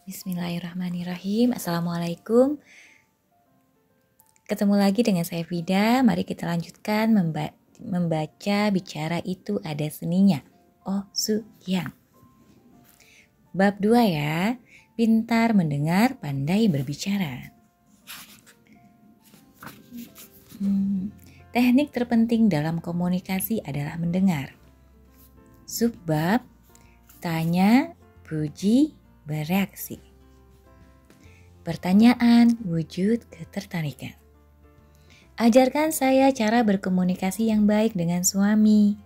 Bismillahirrahmanirrahim. Assalamualaikum. Ketemu lagi dengan saya Vida. Mari kita lanjutkan membaca bicara itu ada seninya. Oh Su-yang. Bab 2 ya. Pintar mendengar, pandai berbicara. Teknik terpenting dalam komunikasi adalah mendengar. Subbab, tanya, puji, bereaksi. Pertanyaan, wujud ketertarikan. Ajarkan saya cara berkomunikasi yang baik dengan suami.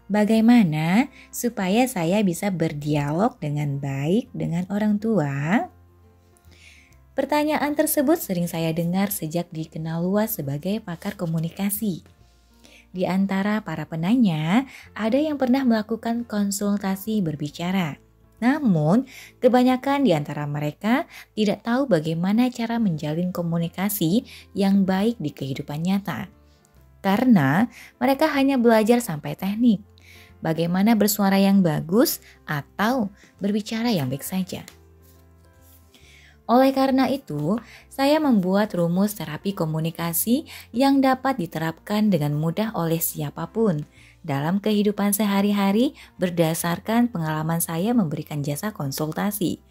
Bagaimana supaya saya bisa berdialog dengan baik dengan orang tua? Pertanyaan tersebut sering saya dengar sejak dikenal luas sebagai pakar komunikasi. Di antara para penanya, ada yang pernah melakukan konsultasi berbicara. Namun, kebanyakan di antara mereka tidak tahu bagaimana cara menjalin komunikasi yang baik di kehidupan nyata. Karena mereka hanya belajar sampai teknik, bagaimana bersuara yang bagus atau berbicara yang baik saja. Oleh karena itu, saya membuat rumus terapi komunikasi yang dapat diterapkan dengan mudah oleh siapapun dalam kehidupan sehari-hari berdasarkan pengalaman saya memberikan jasa konsultasi.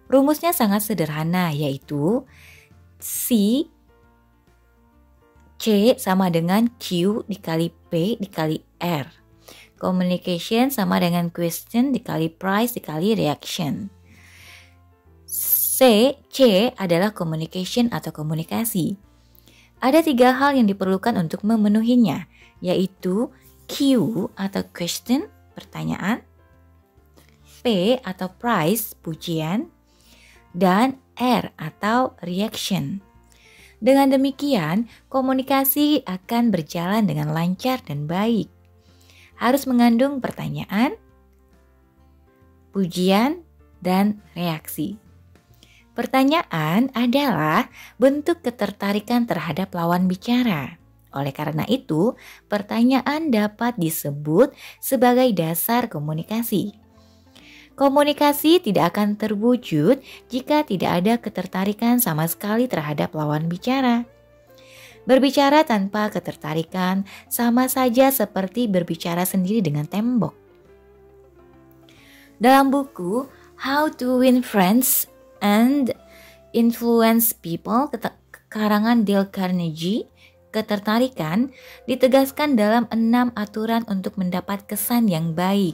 Rumusnya sangat sederhana, yaitu C sama dengan Q dikali P dikali R. Communication sama dengan question dikali price dikali reaction. C adalah communication atau komunikasi. Ada 3 hal yang diperlukan untuk memenuhinya, yaitu Q atau question, pertanyaan, P atau price, pujian, dan R atau reaction. Dengan demikian, komunikasi akan berjalan dengan lancar dan baik. Harus mengandung pertanyaan, pujian, dan reaksi. Pertanyaan adalah bentuk ketertarikan terhadap lawan bicara. Oleh karena itu, pertanyaan dapat disebut sebagai dasar komunikasi. Komunikasi tidak akan terwujud jika tidak ada ketertarikan sama sekali terhadap lawan bicara. Berbicara tanpa ketertarikan sama saja seperti berbicara sendiri dengan tembok. Dalam buku How to Win Friends and Influence People karangan Dale Carnegie, ketertarikan ditegaskan dalam 6 aturan untuk mendapat kesan yang baik.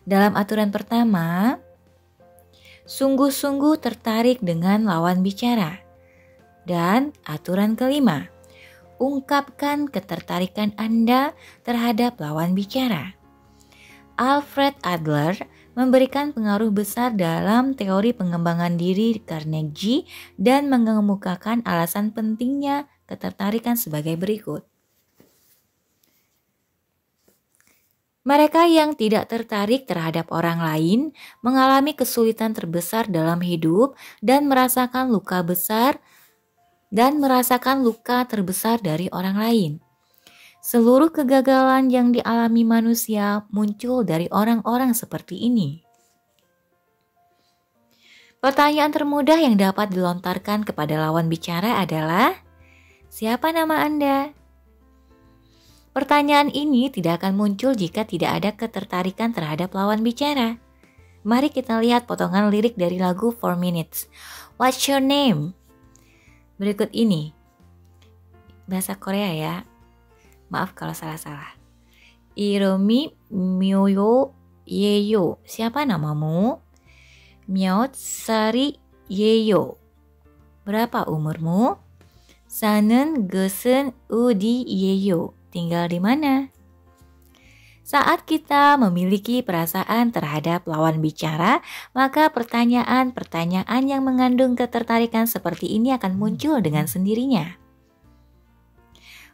Dalam aturan pertama, sungguh-sungguh tertarik dengan lawan bicara. Dan aturan kelima, ungkapkan ketertarikan Anda terhadap lawan bicara. Alfred Adler memberikan pengaruh besar dalam teori pengembangan diri Carnegie dan mengemukakan alasan pentingnya ketertarikan sebagai berikut. Mereka yang tidak tertarik terhadap orang lain mengalami kesulitan terbesar dalam hidup dan merasakan luka terbesar dari orang lain. Seluruh kegagalan yang dialami manusia muncul dari orang-orang seperti ini. Pertanyaan termudah yang dapat dilontarkan kepada lawan bicara adalah, siapa nama Anda? Pertanyaan ini tidak akan muncul jika tidak ada ketertarikan terhadap lawan bicara. Mari kita lihat potongan lirik dari lagu 4 Minutes. What's your name? Berikut ini. Bahasa Korea ya. Maaf kalau salah-salah. Iromi myoyo yeyo. Siapa namamu? Myot sari yeyo. Berapa umurmu? Sanen gesen udi yeyo. Tinggal di mana? Saat kita memiliki perasaan terhadap lawan bicara, maka pertanyaan-pertanyaan yang mengandung ketertarikan seperti ini akan muncul dengan sendirinya.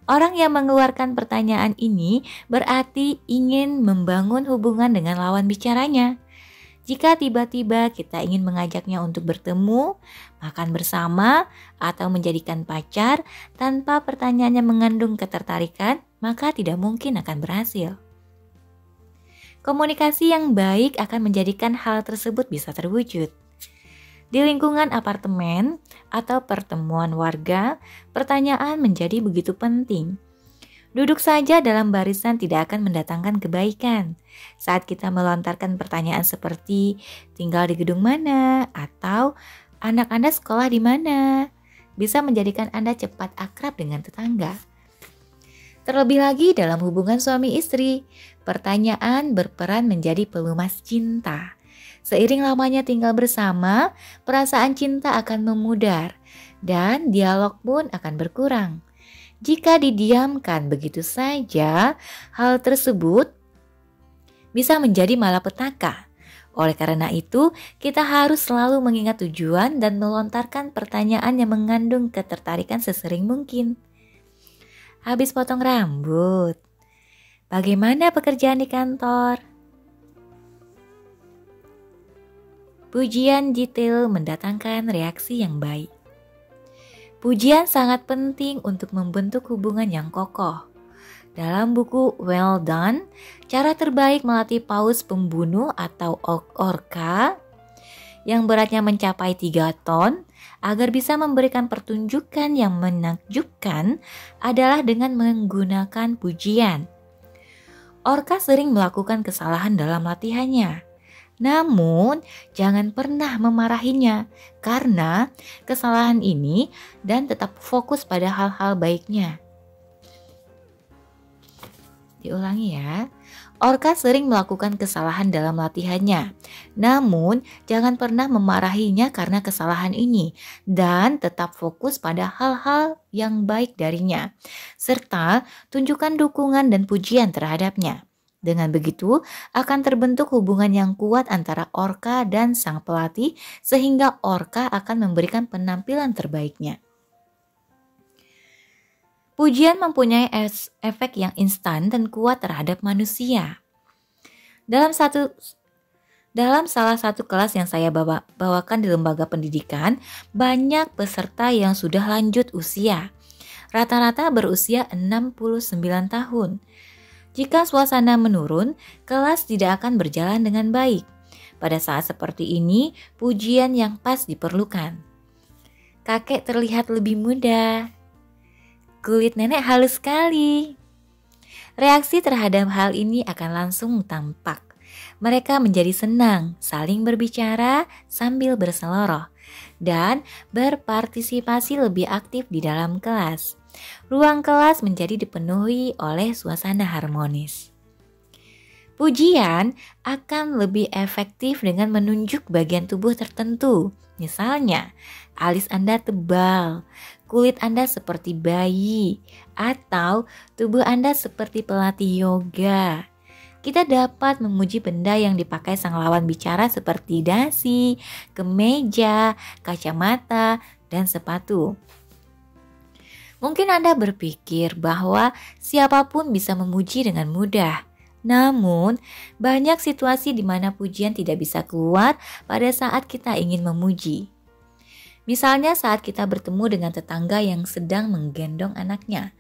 Orang yang mengeluarkan pertanyaan ini berarti ingin membangun hubungan dengan lawan bicaranya. Jika tiba-tiba kita ingin mengajaknya untuk bertemu, makan bersama, atau menjadikan pacar tanpa pertanyaannya mengandung ketertarikan, maka tidak mungkin akan berhasil. Komunikasi yang baik akan menjadikan hal tersebut bisa terwujud. Di lingkungan apartemen atau pertemuan warga, pertanyaan menjadi begitu penting. Duduk saja dalam barisan tidak akan mendatangkan kebaikan. Saat kita melontarkan pertanyaan seperti tinggal di gedung mana atau anak Anda sekolah di mana, bisa menjadikan Anda cepat akrab dengan tetangga. Terlebih lagi dalam hubungan suami istri, pertanyaan berperan menjadi pelumas cinta. Seiring lamanya tinggal bersama, perasaan cinta akan memudar dan dialog pun akan berkurang. Jika didiamkan begitu saja, hal tersebut bisa menjadi malapetaka. Oleh karena itu, kita harus selalu mengingat tujuan dan melontarkan pertanyaan yang mengandung ketertarikan sesering mungkin. Habis potong rambut, bagaimana pekerjaan di kantor? Pujian detail mendatangkan reaksi yang baik. Pujian sangat penting untuk membentuk hubungan yang kokoh. Dalam buku Well Done, cara terbaik melatih paus pembunuh atau orca yang beratnya mencapai 3 ton agar bisa memberikan pertunjukan yang menakjubkan adalah dengan menggunakan pujian. Orca sering melakukan kesalahan dalam latihannya. Namun, jangan pernah memarahinya karena kesalahan ini dan tetap fokus pada hal-hal baiknya. Diulangi ya. Orca sering melakukan kesalahan dalam latihannya. Namun, jangan pernah memarahinya karena kesalahan ini dan tetap fokus pada hal-hal yang baik darinya, serta tunjukkan dukungan dan pujian terhadapnya. Dengan begitu, akan terbentuk hubungan yang kuat antara orca dan sang pelatih sehingga orca akan memberikan penampilan terbaiknya. Pujian mempunyai efek yang instan dan kuat terhadap manusia. Dalam salah satu kelas yang saya bawakan di lembaga pendidikan, banyak peserta yang sudah lanjut usia. Rata-rata berusia 69 tahun. Jika suasana menurun, kelas tidak akan berjalan dengan baik. Pada saat seperti ini, pujian yang pas diperlukan. Kakek terlihat lebih muda. Kulit nenek halus sekali. Reaksi terhadap hal ini akan langsung tampak. Mereka menjadi senang, saling berbicara sambil berseloroh, dan berpartisipasi lebih aktif di dalam kelas. Ruang kelas menjadi dipenuhi oleh suasana harmonis. Pujian akan lebih efektif dengan menunjuk bagian tubuh tertentu. Misalnya, alis Anda tebal, kulit Anda seperti bayi, atau tubuh Anda seperti pelatih yoga. Kita dapat memuji benda yang dipakai sang lawan bicara seperti dasi, kemeja, kacamata, dan sepatu. Mungkin Anda berpikir bahwa siapapun bisa memuji dengan mudah. Namun, banyak situasi di mana pujian tidak bisa keluar pada saat kita ingin memuji. Misalnya saat kita bertemu dengan tetangga yang sedang menggendong anaknya.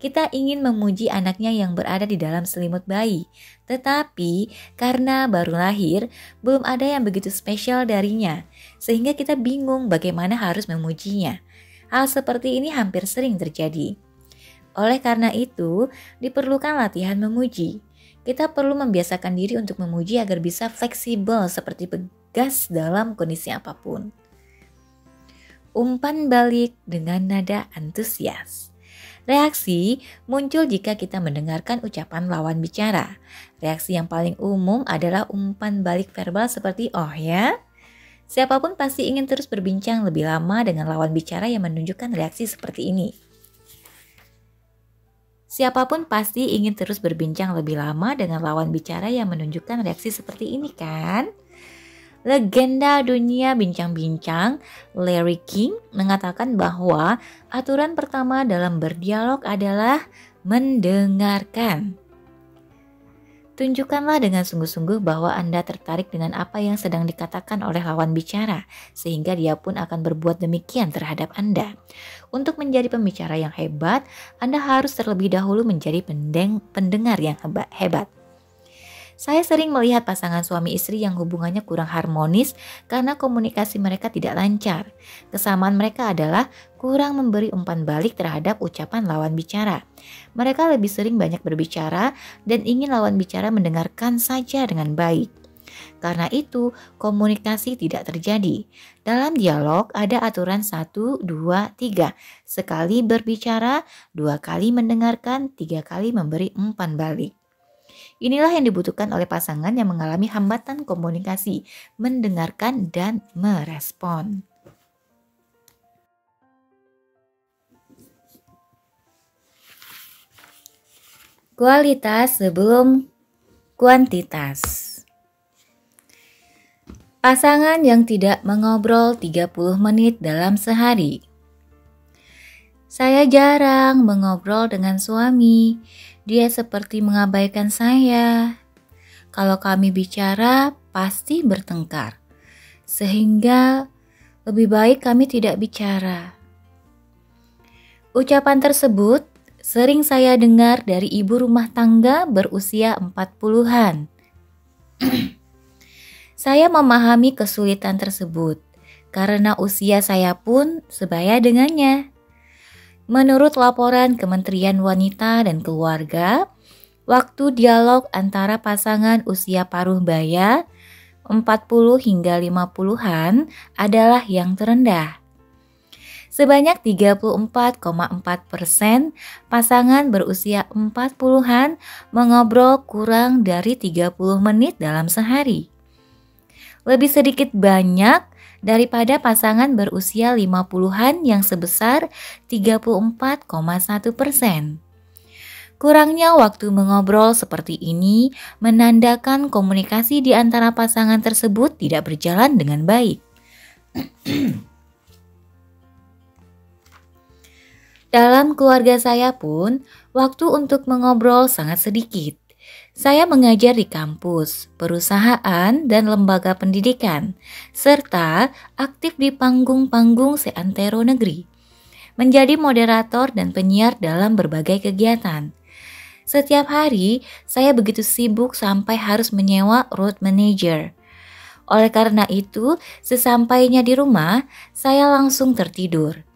Kita ingin memuji anaknya yang berada di dalam selimut bayi. Tetapi karena baru lahir, belum ada yang begitu spesial darinya. Sehingga kita bingung bagaimana harus memujinya. Hal seperti ini hampir sering terjadi. Oleh karena itu, diperlukan latihan memuji. Kita perlu membiasakan diri untuk memuji agar bisa fleksibel seperti pegas dalam kondisi apapun. Umpan balik dengan nada antusias. Reaksi muncul jika kita mendengarkan ucapan lawan bicara. Reaksi yang paling umum adalah umpan balik verbal seperti "oh ya?" Siapapun pasti ingin terus berbincang lebih lama dengan lawan bicara yang menunjukkan reaksi seperti ini. Siapapun pasti ingin terus berbincang lebih lama dengan lawan bicara yang menunjukkan reaksi seperti ini kan? Legenda dunia bincang-bincang Larry King mengatakan bahwa aturan pertama dalam berdialog adalah mendengarkan. Tunjukkanlah dengan sungguh-sungguh bahwa Anda tertarik dengan apa yang sedang dikatakan oleh lawan bicara, sehingga dia pun akan berbuat demikian terhadap Anda. Untuk menjadi pembicara yang hebat, Anda harus terlebih dahulu menjadi pendengar yang hebat. Saya sering melihat pasangan suami istri yang hubungannya kurang harmonis karena komunikasi mereka tidak lancar. Kesamaan mereka adalah kurang memberi umpan balik terhadap ucapan lawan bicara. Mereka lebih sering banyak berbicara dan ingin lawan bicara mendengarkan saja dengan baik. Karena itu, komunikasi tidak terjadi. Dalam dialog ada aturan 1, 2, 3. Sekali berbicara, 2 kali mendengarkan, 3 kali memberi umpan balik. Inilah yang dibutuhkan oleh pasangan yang mengalami hambatan komunikasi, mendengarkan dan merespon. Kualitas sebelum kuantitas. Pasangan yang tidak mengobrol 30 menit dalam sehari. Saya jarang mengobrol dengan suami. Dia seperti mengabaikan saya. Kalau kami bicara, pasti bertengkar. Sehingga lebih baik kami tidak bicara. Ucapan tersebut sering saya dengar dari ibu rumah tangga berusia 40-an. Saya memahami kesulitan tersebut karena usia saya pun sebaya dengannya. Menurut laporan Kementerian Wanita dan Keluarga, waktu dialog antara pasangan usia paruh baya 40 hingga 50-an adalah yang terendah. Sebanyak 34,4% pasangan berusia 40-an mengobrol kurang dari 30 menit dalam sehari. Lebih sedikit banyak daripada pasangan berusia 50-an yang sebesar 34,1%. Kurangnya waktu mengobrol seperti ini menandakan komunikasi di antara pasangan tersebut tidak berjalan dengan baik. Dalam keluarga saya pun, waktu untuk mengobrol sangat sedikit. Saya mengajar di kampus, perusahaan, dan lembaga pendidikan, serta aktif di panggung-panggung seantero negeri. Menjadi moderator dan penyiar dalam berbagai kegiatan. Setiap hari, saya begitu sibuk sampai harus menyewa road manager. Oleh karena itu, sesampainya di rumah, saya langsung tertidur.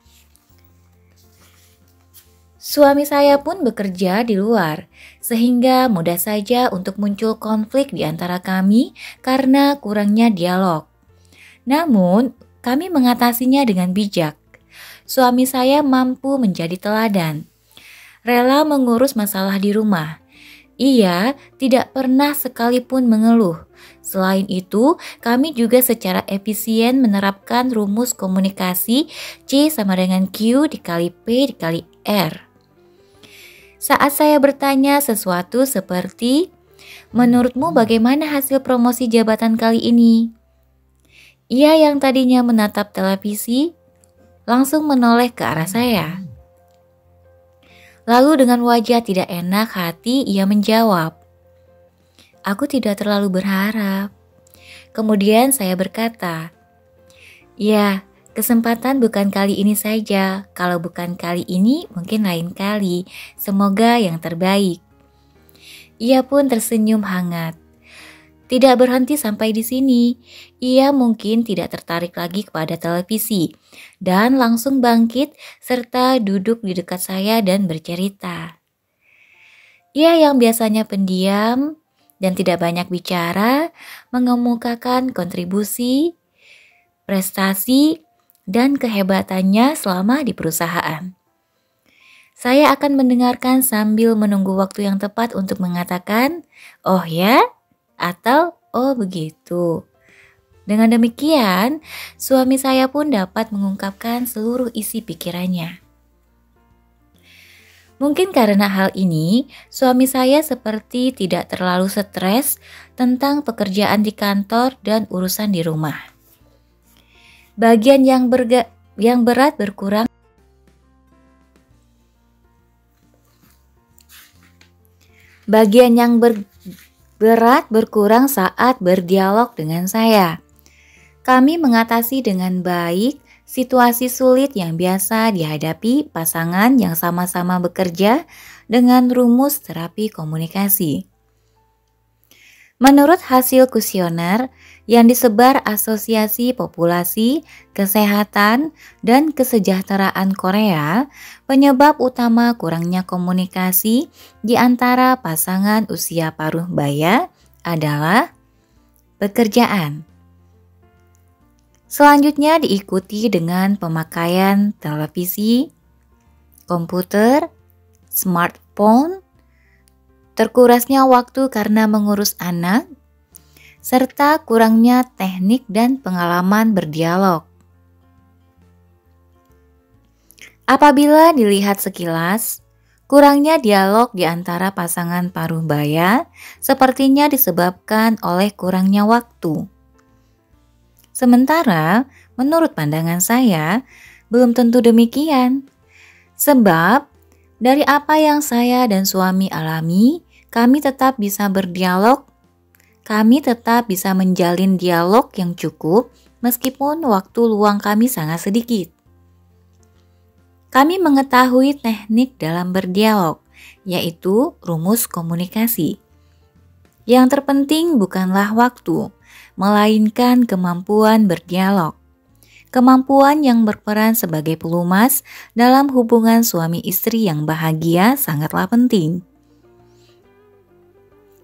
Suami saya pun bekerja di luar, sehingga mudah saja untuk muncul konflik di antara kami karena kurangnya dialog. Namun, kami mengatasinya dengan bijak. Suami saya mampu menjadi teladan, rela mengurus masalah di rumah. Ia tidak pernah sekalipun mengeluh. Selain itu, kami juga secara efisien menerapkan rumus komunikasi C sama dengan Q dikali P dikali R. Saat saya bertanya sesuatu seperti, menurutmu bagaimana hasil promosi jabatan kali ini? Ia yang tadinya menatap televisi, langsung menoleh ke arah saya. Lalu dengan wajah tidak enak hati ia menjawab, aku tidak terlalu berharap. Kemudian saya berkata, ya, kesempatan bukan kali ini saja. Kalau bukan kali ini, mungkin lain kali. Semoga yang terbaik. Ia pun tersenyum hangat. Tidak berhenti sampai di sini. Ia mungkin tidak tertarik lagi kepada televisi dan langsung bangkit serta duduk di dekat saya dan bercerita. Ia yang biasanya pendiam dan tidak banyak bicara, mengemukakan kontribusi, prestasi, dan kehebatannya selama di perusahaan. Saya akan mendengarkan sambil menunggu waktu yang tepat untuk mengatakan, oh ya, atau oh begitu. Dengan demikian, suami saya pun dapat mengungkapkan seluruh isi pikirannya. Mungkin karena hal ini, suami saya seperti tidak terlalu stres tentang pekerjaan di kantor dan urusan di rumah. Bagian yang berat berkurang. Bagian yang berat berkurang saat berdialog dengan saya. Kami mengatasi dengan baik situasi sulit yang biasa dihadapi pasangan yang sama-sama bekerja dengan rumus terapi komunikasi. Menurut hasil kuesioner yang disebar Asosiasi Populasi, Kesehatan, dan Kesejahteraan Korea, penyebab utama kurangnya komunikasi di antara pasangan usia paruh baya adalah pekerjaan. Selanjutnya diikuti dengan pemakaian televisi, komputer, smartphone, terkurasnya waktu karena mengurus anak, serta kurangnya teknik dan pengalaman berdialog. Apabila dilihat sekilas, kurangnya dialog di antara pasangan paruh baya sepertinya disebabkan oleh kurangnya waktu. Sementara, menurut pandangan saya, belum tentu demikian. Sebab, dari apa yang saya dan suami alami, kami tetap bisa berdialog, kami tetap bisa menjalin dialog yang cukup meskipun waktu luang kami sangat sedikit. Kami mengetahui teknik dalam berdialog, yaitu rumus komunikasi. Yang terpenting bukanlah waktu, melainkan kemampuan berdialog. Kemampuan yang berperan sebagai pelumas dalam hubungan suami istri yang bahagia sangatlah penting.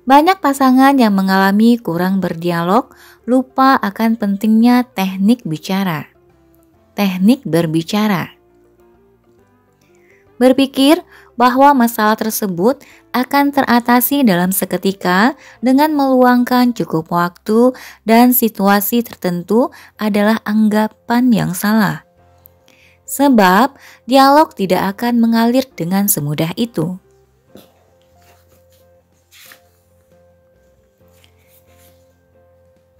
Banyak pasangan yang mengalami kurang berdialog lupa akan pentingnya teknik bicara. Teknik berbicara. Berpikir bahwa masalah tersebut akan teratasi dalam seketika dengan meluangkan cukup waktu dan situasi tertentu adalah anggapan yang salah. Sebab dialog tidak akan mengalir dengan semudah itu.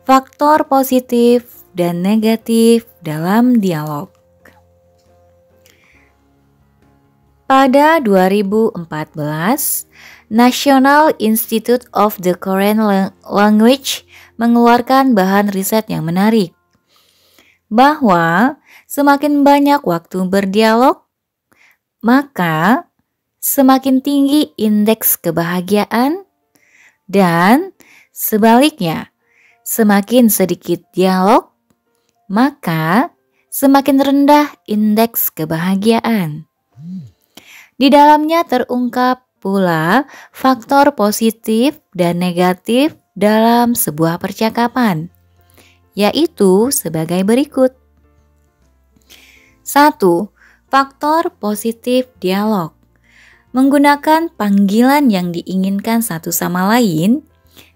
Faktor positif dan negatif dalam dialog. Pada 2014, National Institute of the Korean Language mengeluarkan bahan riset yang menarik, bahwa semakin banyak waktu berdialog, maka semakin tinggi indeks kebahagiaan, dan sebaliknya, semakin sedikit dialog, maka semakin rendah indeks kebahagiaan. Di dalamnya terungkap pula faktor positif dan negatif dalam sebuah percakapan, yaitu sebagai berikut. 1. Faktor positif dialog. Menggunakan panggilan yang diinginkan satu sama lain,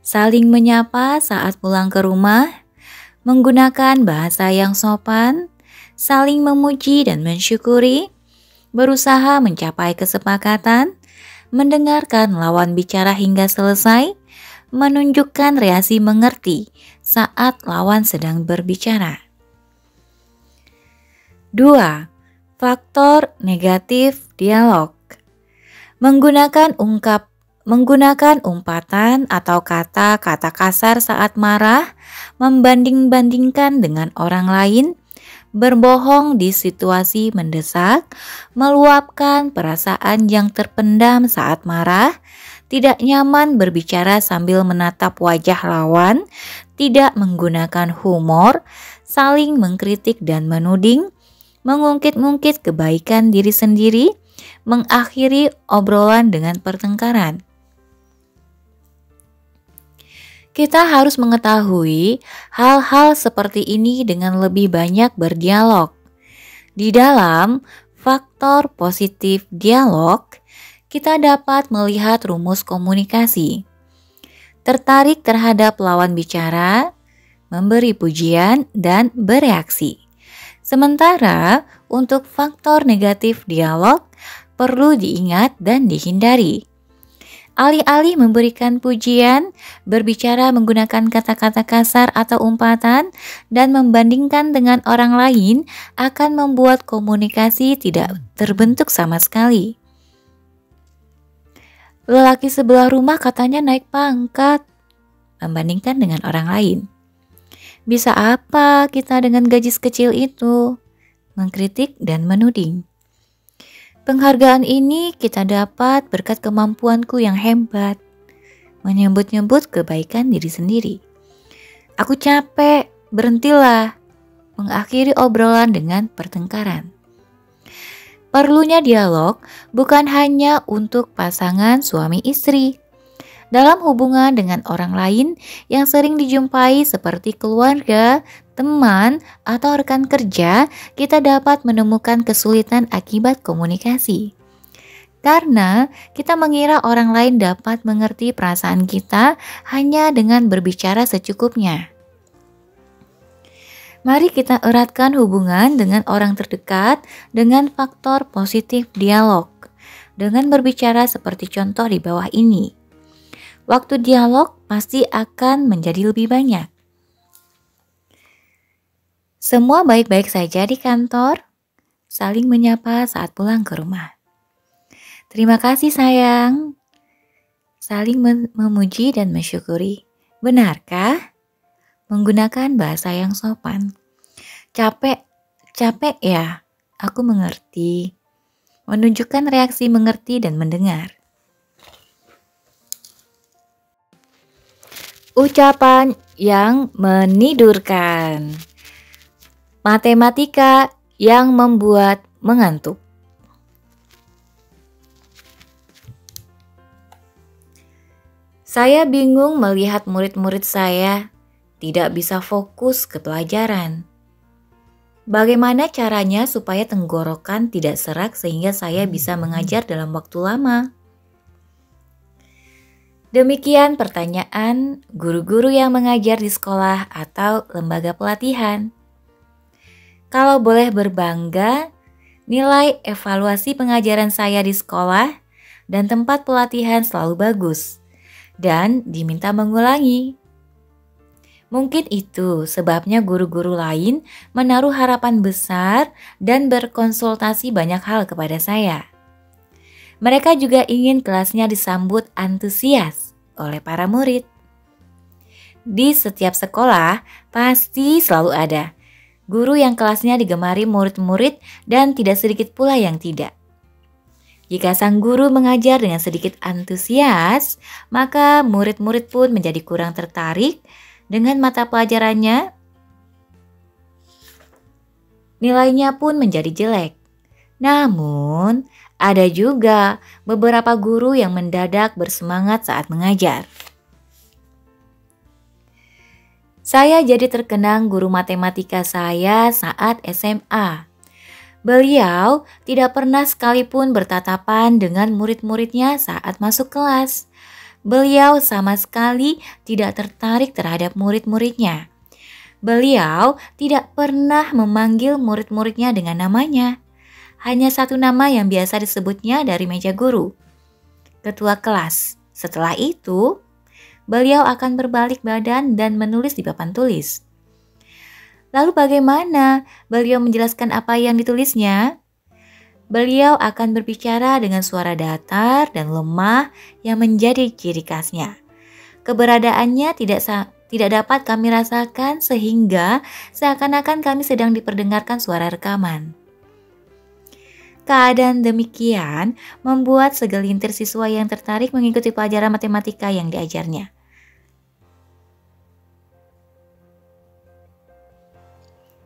saling menyapa saat pulang ke rumah, menggunakan bahasa yang sopan, saling memuji dan mensyukuri, berusaha mencapai kesepakatan, mendengarkan lawan bicara hingga selesai, menunjukkan reaksi mengerti saat lawan sedang berbicara. 2. Faktor negatif dialog. Menggunakan umpatan atau kata-kata kasar saat marah, membanding-bandingkan dengan orang lain, berbohong di situasi mendesak, meluapkan perasaan yang terpendam saat marah, tidak nyaman berbicara sambil menatap wajah lawan, tidak menggunakan humor, saling mengkritik dan menuding, mengungkit-ungkit kebaikan diri sendiri, mengakhiri obrolan dengan pertengkaran. Kita harus mengetahui hal-hal seperti ini dengan lebih banyak berdialog. Di dalam faktor positif dialog, kita dapat melihat rumus komunikasi. Tertarik terhadap lawan bicara, memberi pujian, dan bereaksi. Sementara untuk faktor negatif dialog, perlu diingat dan dihindari. Alih-alih memberikan pujian, berbicara menggunakan kata-kata kasar atau umpatan, dan membandingkan dengan orang lain akan membuat komunikasi tidak terbentuk sama sekali. Lelaki sebelah rumah katanya naik pangkat, membandingkan dengan orang lain. Bisa apa kita dengan gaji sekecil itu? Mengkritik dan menuding. Penghargaan ini kita dapat berkat kemampuanku yang hebat. menyebut-nyebut kebaikan diri sendiri. Aku capek, berhentilah. Mengakhiri obrolan dengan pertengkaran. Perlunya dialog bukan hanya untuk pasangan suami istri. Dalam hubungan dengan orang lain yang sering dijumpai seperti keluarga, teman, atau rekan kerja, kita dapat menemukan kesulitan akibat komunikasi. Karena kita mengira orang lain dapat mengerti perasaan kita hanya dengan berbicara secukupnya. Mari kita eratkan hubungan dengan orang terdekat dengan faktor positif dialog. Dengan berbicara seperti contoh di bawah ini. Waktu dialog pasti akan menjadi lebih banyak. Semua baik-baik saja di kantor. Saling menyapa saat pulang ke rumah. Terima kasih sayang. Saling memuji dan mensyukuri. Benarkah? Menggunakan bahasa yang sopan. Capek ya? Aku mengerti. Menunjukkan reaksi mengerti dan mendengar. Ucapan yang menidurkan. Matematika yang membuat mengantuk. Saya bingung melihat murid-murid saya tidak bisa fokus ke pelajaran. Bagaimana caranya supaya tenggorokan tidak serak sehingga saya bisa mengajar dalam waktu lama? Demikian pertanyaan guru-guru yang mengajar di sekolah atau lembaga pelatihan. Kalau boleh berbangga, nilai evaluasi pengajaran saya di sekolah dan tempat pelatihan selalu bagus dan diminta mengulangi. Mungkin itu sebabnya guru-guru lain menaruh harapan besar dan berkonsultasi banyak hal kepada saya. Mereka juga ingin kelasnya disambut antusias oleh para murid. Di setiap sekolah pasti selalu ada guru yang kelasnya digemari murid-murid dan tidak sedikit pula yang tidak. Jika sang guru mengajar dengan sedikit antusias, maka murid-murid pun menjadi kurang tertarik dengan mata pelajarannya. Nilainya pun menjadi jelek. Namun, ada juga beberapa guru yang mendadak bersemangat saat mengajar. Saya jadi terkenang guru matematika saya saat SMA. Beliau tidak pernah sekalipun bertatapan dengan murid-muridnya saat masuk kelas. Beliau sama sekali tidak tertarik terhadap murid-muridnya. Beliau tidak pernah memanggil murid-muridnya dengan namanya. Hanya satu nama yang biasa disebutnya dari meja guru, ketua kelas. Setelah itu, beliau akan berbalik badan dan menulis di papan tulis. Lalu bagaimana beliau menjelaskan apa yang ditulisnya? Beliau akan berbicara dengan suara datar dan lemah yang menjadi ciri khasnya. Keberadaannya tidak dapat kami rasakan sehingga seakan-akan kami sedang diperdengarkan suara rekaman. Keadaan demikian membuat segelintir siswa yang tertarik mengikuti pelajaran matematika yang diajarnya.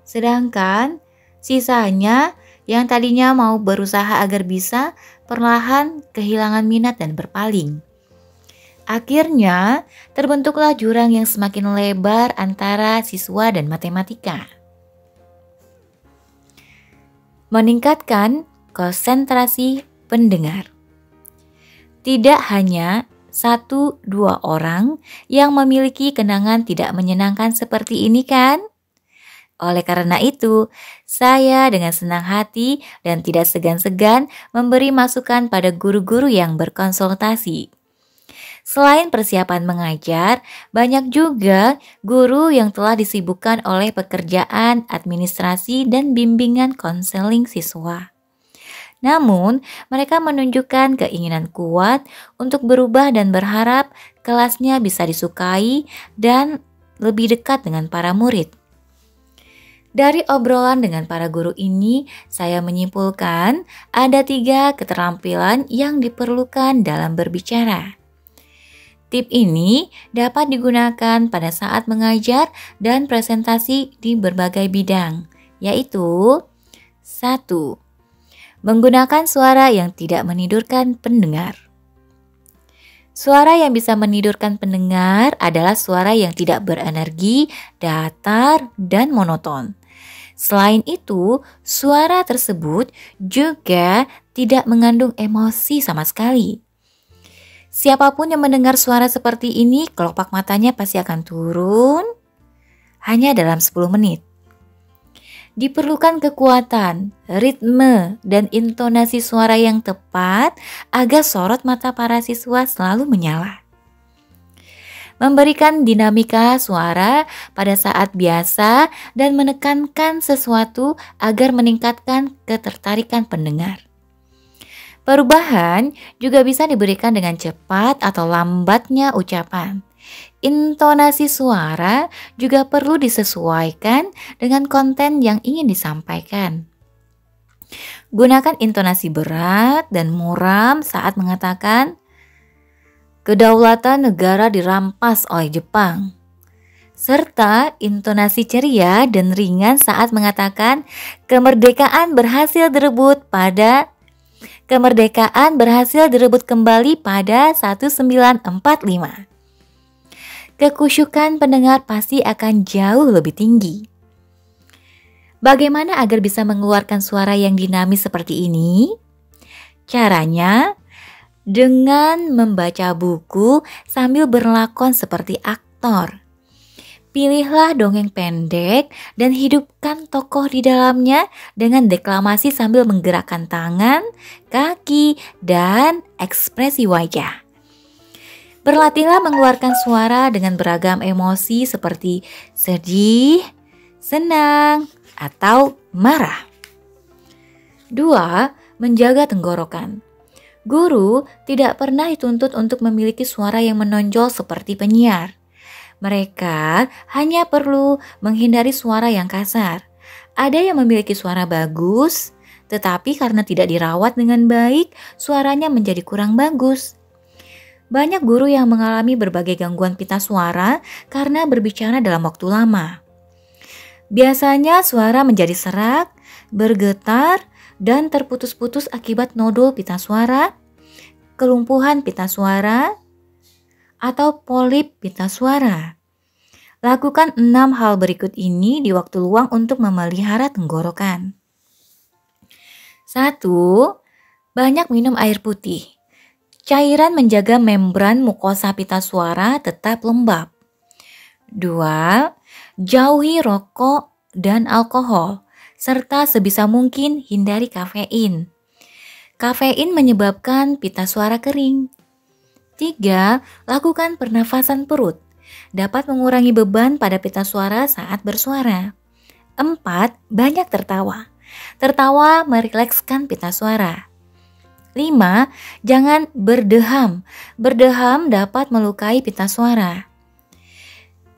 Sedangkan sisanya yang tadinya mau berusaha agar bisa, perlahan kehilangan minat dan berpaling. Akhirnya terbentuklah jurang yang semakin lebar antara siswa dan matematika. Meningkatkan konsentrasi pendengar. Tidak hanya 1-2 orang yang memiliki kenangan tidak menyenangkan seperti ini kan? Oleh karena itu, saya dengan senang hati dan tidak segan-segan memberi masukan pada guru-guru yang berkonsultasi. Selain persiapan mengajar, banyak juga guru yang telah disibukkan oleh pekerjaan administrasi dan bimbingan konseling siswa. Namun, mereka menunjukkan keinginan kuat untuk berubah dan berharap kelasnya bisa disukai dan lebih dekat dengan para murid. Dari obrolan dengan para guru ini, saya menyimpulkan ada 3 keterampilan yang diperlukan dalam berbicara. Tip ini dapat digunakan pada saat mengajar dan presentasi di berbagai bidang, yaitu 1. Menggunakan suara yang tidak menidurkan pendengar. Suara yang bisa menidurkan pendengar adalah suara yang tidak berenergi, datar, dan monoton. Selain itu, suara tersebut juga tidak mengandung emosi sama sekali. Siapapun yang mendengar suara seperti ini, kelopak matanya pasti akan turun hanya dalam 10 menit. Diperlukan kekuatan, ritme, dan intonasi suara yang tepat agar sorot mata para siswa selalu menyala. Memberikan dinamika suara pada saat biasa dan menekankan sesuatu agar meningkatkan ketertarikan pendengar. Perubahan juga bisa diberikan dengan cepat atau lambatnya ucapan. Intonasi suara juga perlu disesuaikan dengan konten yang ingin disampaikan. Gunakan intonasi berat dan muram saat mengatakan kedaulatan negara dirampas oleh Jepang, serta intonasi ceria dan ringan saat mengatakan kemerdekaan berhasil direbut kembali pada 1945. Kekusyukan pendengar pasti akan jauh lebih tinggi. Bagaimana agar bisa mengeluarkan suara yang dinamis seperti ini? Caranya dengan membaca buku sambil berlakon seperti aktor. Pilihlah dongeng pendek dan hidupkan tokoh di dalamnya dengan deklamasi sambil menggerakkan tangan, kaki, dan ekspresi wajah. Berlatihlah mengeluarkan suara dengan beragam emosi seperti sedih, senang, atau marah. 2. Menjaga tenggorokan. Guru tidak pernah dituntut untuk memiliki suara yang menonjol seperti penyiar. Mereka hanya perlu menghindari suara yang kasar. Ada yang memiliki suara bagus, tetapi karena tidak dirawat dengan baik, suaranya menjadi kurang bagus. Banyak guru yang mengalami berbagai gangguan pita suara karena berbicara dalam waktu lama. Biasanya suara menjadi serak, bergetar, dan terputus-putus akibat nodul pita suara, kelumpuhan pita suara, atau polip pita suara. Lakukan 6 hal berikut ini di waktu luang untuk memelihara tenggorokan. 1. Banyak minum air putih. Cairan menjaga membran mukosa pita suara tetap lembab. 2. Jauhi rokok dan alkohol, serta sebisa mungkin hindari kafein. Kafein menyebabkan pita suara kering. 3. Lakukan pernafasan perut. Dapat mengurangi beban pada pita suara saat bersuara. 4. Banyak tertawa. Tertawa merilekskan pita suara. 5. Jangan berdeham. Berdeham dapat melukai pita suara.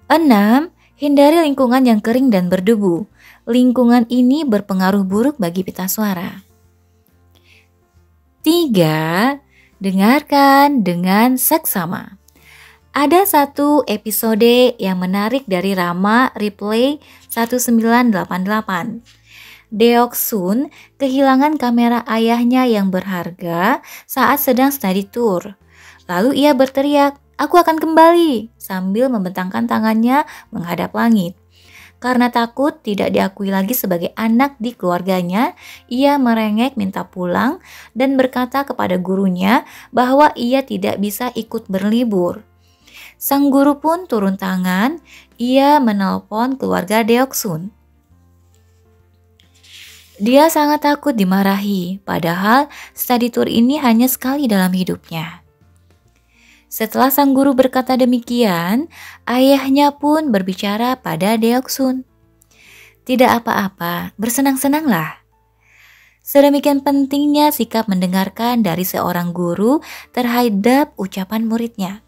6. Hindari lingkungan yang kering dan berdebu. Lingkungan ini berpengaruh buruk bagi pita suara. 3. Dengarkan dengan seksama. Ada satu episode yang menarik dari Rama Replay 1988. Deok-sun kehilangan kamera ayahnya yang berharga saat sedang study tour. Lalu ia berteriak, "Aku akan kembali," sambil membentangkan tangannya menghadap langit. Karena takut tidak diakui lagi sebagai anak di keluarganya, ia merengek minta pulang dan berkata kepada gurunya bahwa ia tidak bisa ikut berlibur. Sang guru pun turun tangan, ia menelpon keluarga Deok-sun. Dia sangat takut dimarahi, padahal study tour ini hanya sekali dalam hidupnya. Setelah sang guru berkata demikian, ayahnya pun berbicara pada Deok-sun. "Tidak apa-apa, bersenang-senanglah." Sedemikian pentingnya sikap mendengarkan dari seorang guru terhadap ucapan muridnya.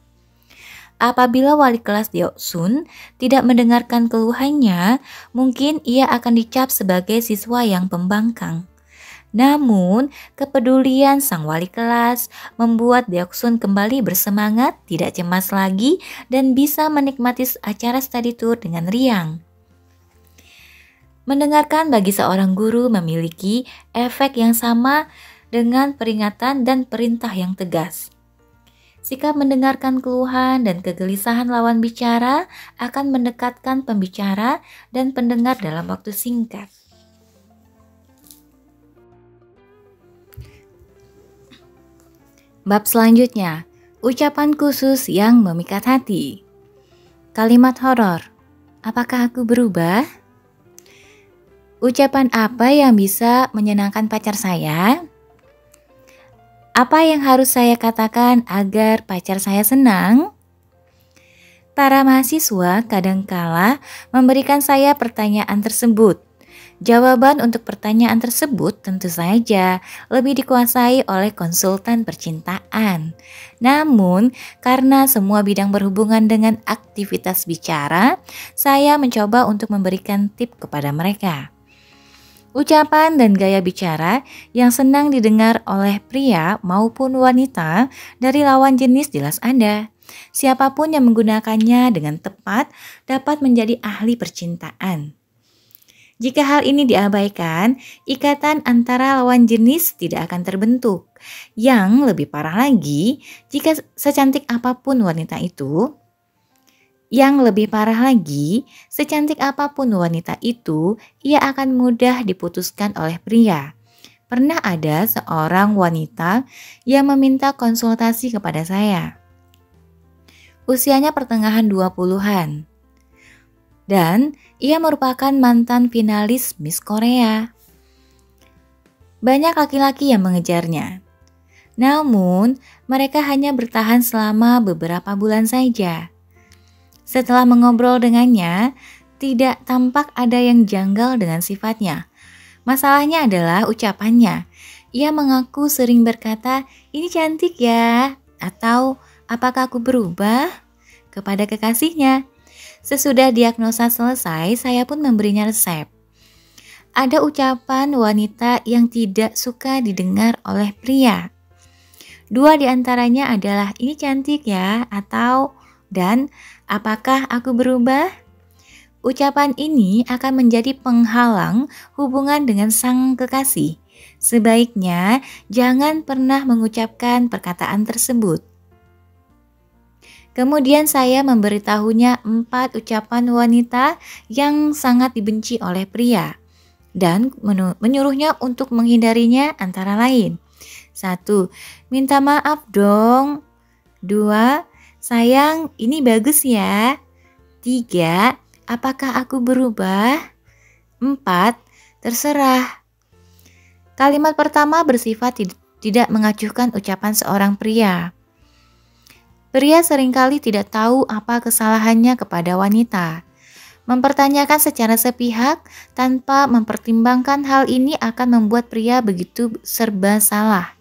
Apabila wali kelas Deok-sun tidak mendengarkan keluhannya, mungkin ia akan dicap sebagai siswa yang pembangkang. Namun, kepedulian sang wali kelas membuat Deoksun kembali bersemangat, tidak cemas lagi, dan bisa menikmati acara study tour dengan riang. Mendengarkan bagi seorang guru memiliki efek yang sama dengan peringatan dan perintah yang tegas. Sikap mendengarkan keluhan dan kegelisahan lawan bicara akan mendekatkan pembicara dan pendengar dalam waktu singkat. Bab selanjutnya, ucapan khusus yang memikat hati. Kalimat horor. Apakah aku berubah? Ucapan apa yang bisa menyenangkan pacar saya? Apa yang harus saya katakan agar pacar saya senang? Para mahasiswa kadangkala memberikan saya pertanyaan tersebut. Jawaban untuk pertanyaan tersebut tentu saja lebih dikuasai oleh konsultan percintaan. Namun, karena semua bidang berhubungan dengan aktivitas bicara, saya mencoba untuk memberikan tip kepada mereka. Ucapan dan gaya bicara yang senang didengar oleh pria maupun wanita dari lawan jenis jelas ada. Siapapun yang menggunakannya dengan tepat dapat menjadi ahli percintaan. Jika hal ini diabaikan, ikatan antara lawan jenis tidak akan terbentuk. Yang lebih parah lagi, jika secantik apapun wanita itu, ia akan mudah diputuskan oleh pria. Pernah ada seorang wanita yang meminta konsultasi kepada saya. Usianya pertengahan 20-an. Dan ia merupakan mantan finalis Miss Korea. Banyak laki-laki yang mengejarnya. Namun, mereka hanya bertahan selama beberapa bulan saja. Setelah mengobrol dengannya, tidak tampak ada yang janggal dengan sifatnya. Masalahnya adalah ucapannya. Ia mengaku sering berkata, "Ini cantik ya," atau "Apakah aku berubah?" kepada kekasihnya. Sesudah diagnosa selesai, saya pun memberinya resep. Ada ucapan wanita yang tidak suka didengar oleh pria. 2 di antaranya adalah "Ini cantik ya," atau dan "Apakah aku berubah?" Ucapan ini akan menjadi penghalang hubungan dengan sang kekasih. Sebaiknya jangan pernah mengucapkan perkataan tersebut. Kemudian saya memberitahunya 4 ucapan wanita yang sangat dibenci oleh pria dan menyuruhnya untuk menghindarinya antara lain. 1. Minta maaf dong. 2. Sayang, ini bagus ya. 3. Apakah aku berubah? 4. Terserah. Kalimat pertama bersifat tidak mengacuhkan ucapan seorang pria. Pria seringkali tidak tahu apa kesalahannya kepada wanita. Mempertanyakan secara sepihak tanpa mempertimbangkan hal ini akan membuat pria begitu serba salah.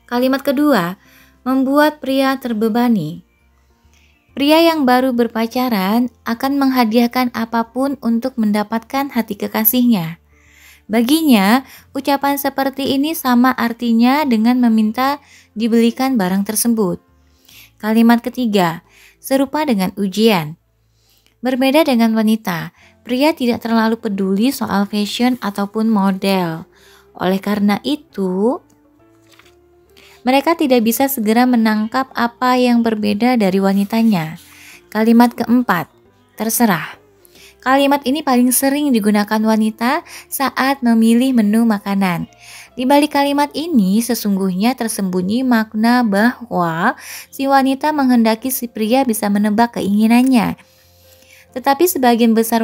Kalimat kedua, membuat pria terbebani. Pria yang baru berpacaran akan menghadiahkan apapun untuk mendapatkan hati kekasihnya. Baginya, ucapan seperti ini sama artinya dengan meminta dibelikan barang tersebut. Kalimat ketiga, serupa dengan ujian. Berbeda dengan wanita, pria tidak terlalu peduli soal fashion ataupun model. Oleh karena itu, mereka tidak bisa segera menangkap apa yang berbeda dari wanitanya. Kalimat keempat, terserah. Kalimat ini paling sering digunakan wanita saat memilih menu makanan. Di balik kalimat ini sesungguhnya tersembunyi makna bahwa si wanita menghendaki si pria bisa menebak keinginannya. Tetapi sebagian besar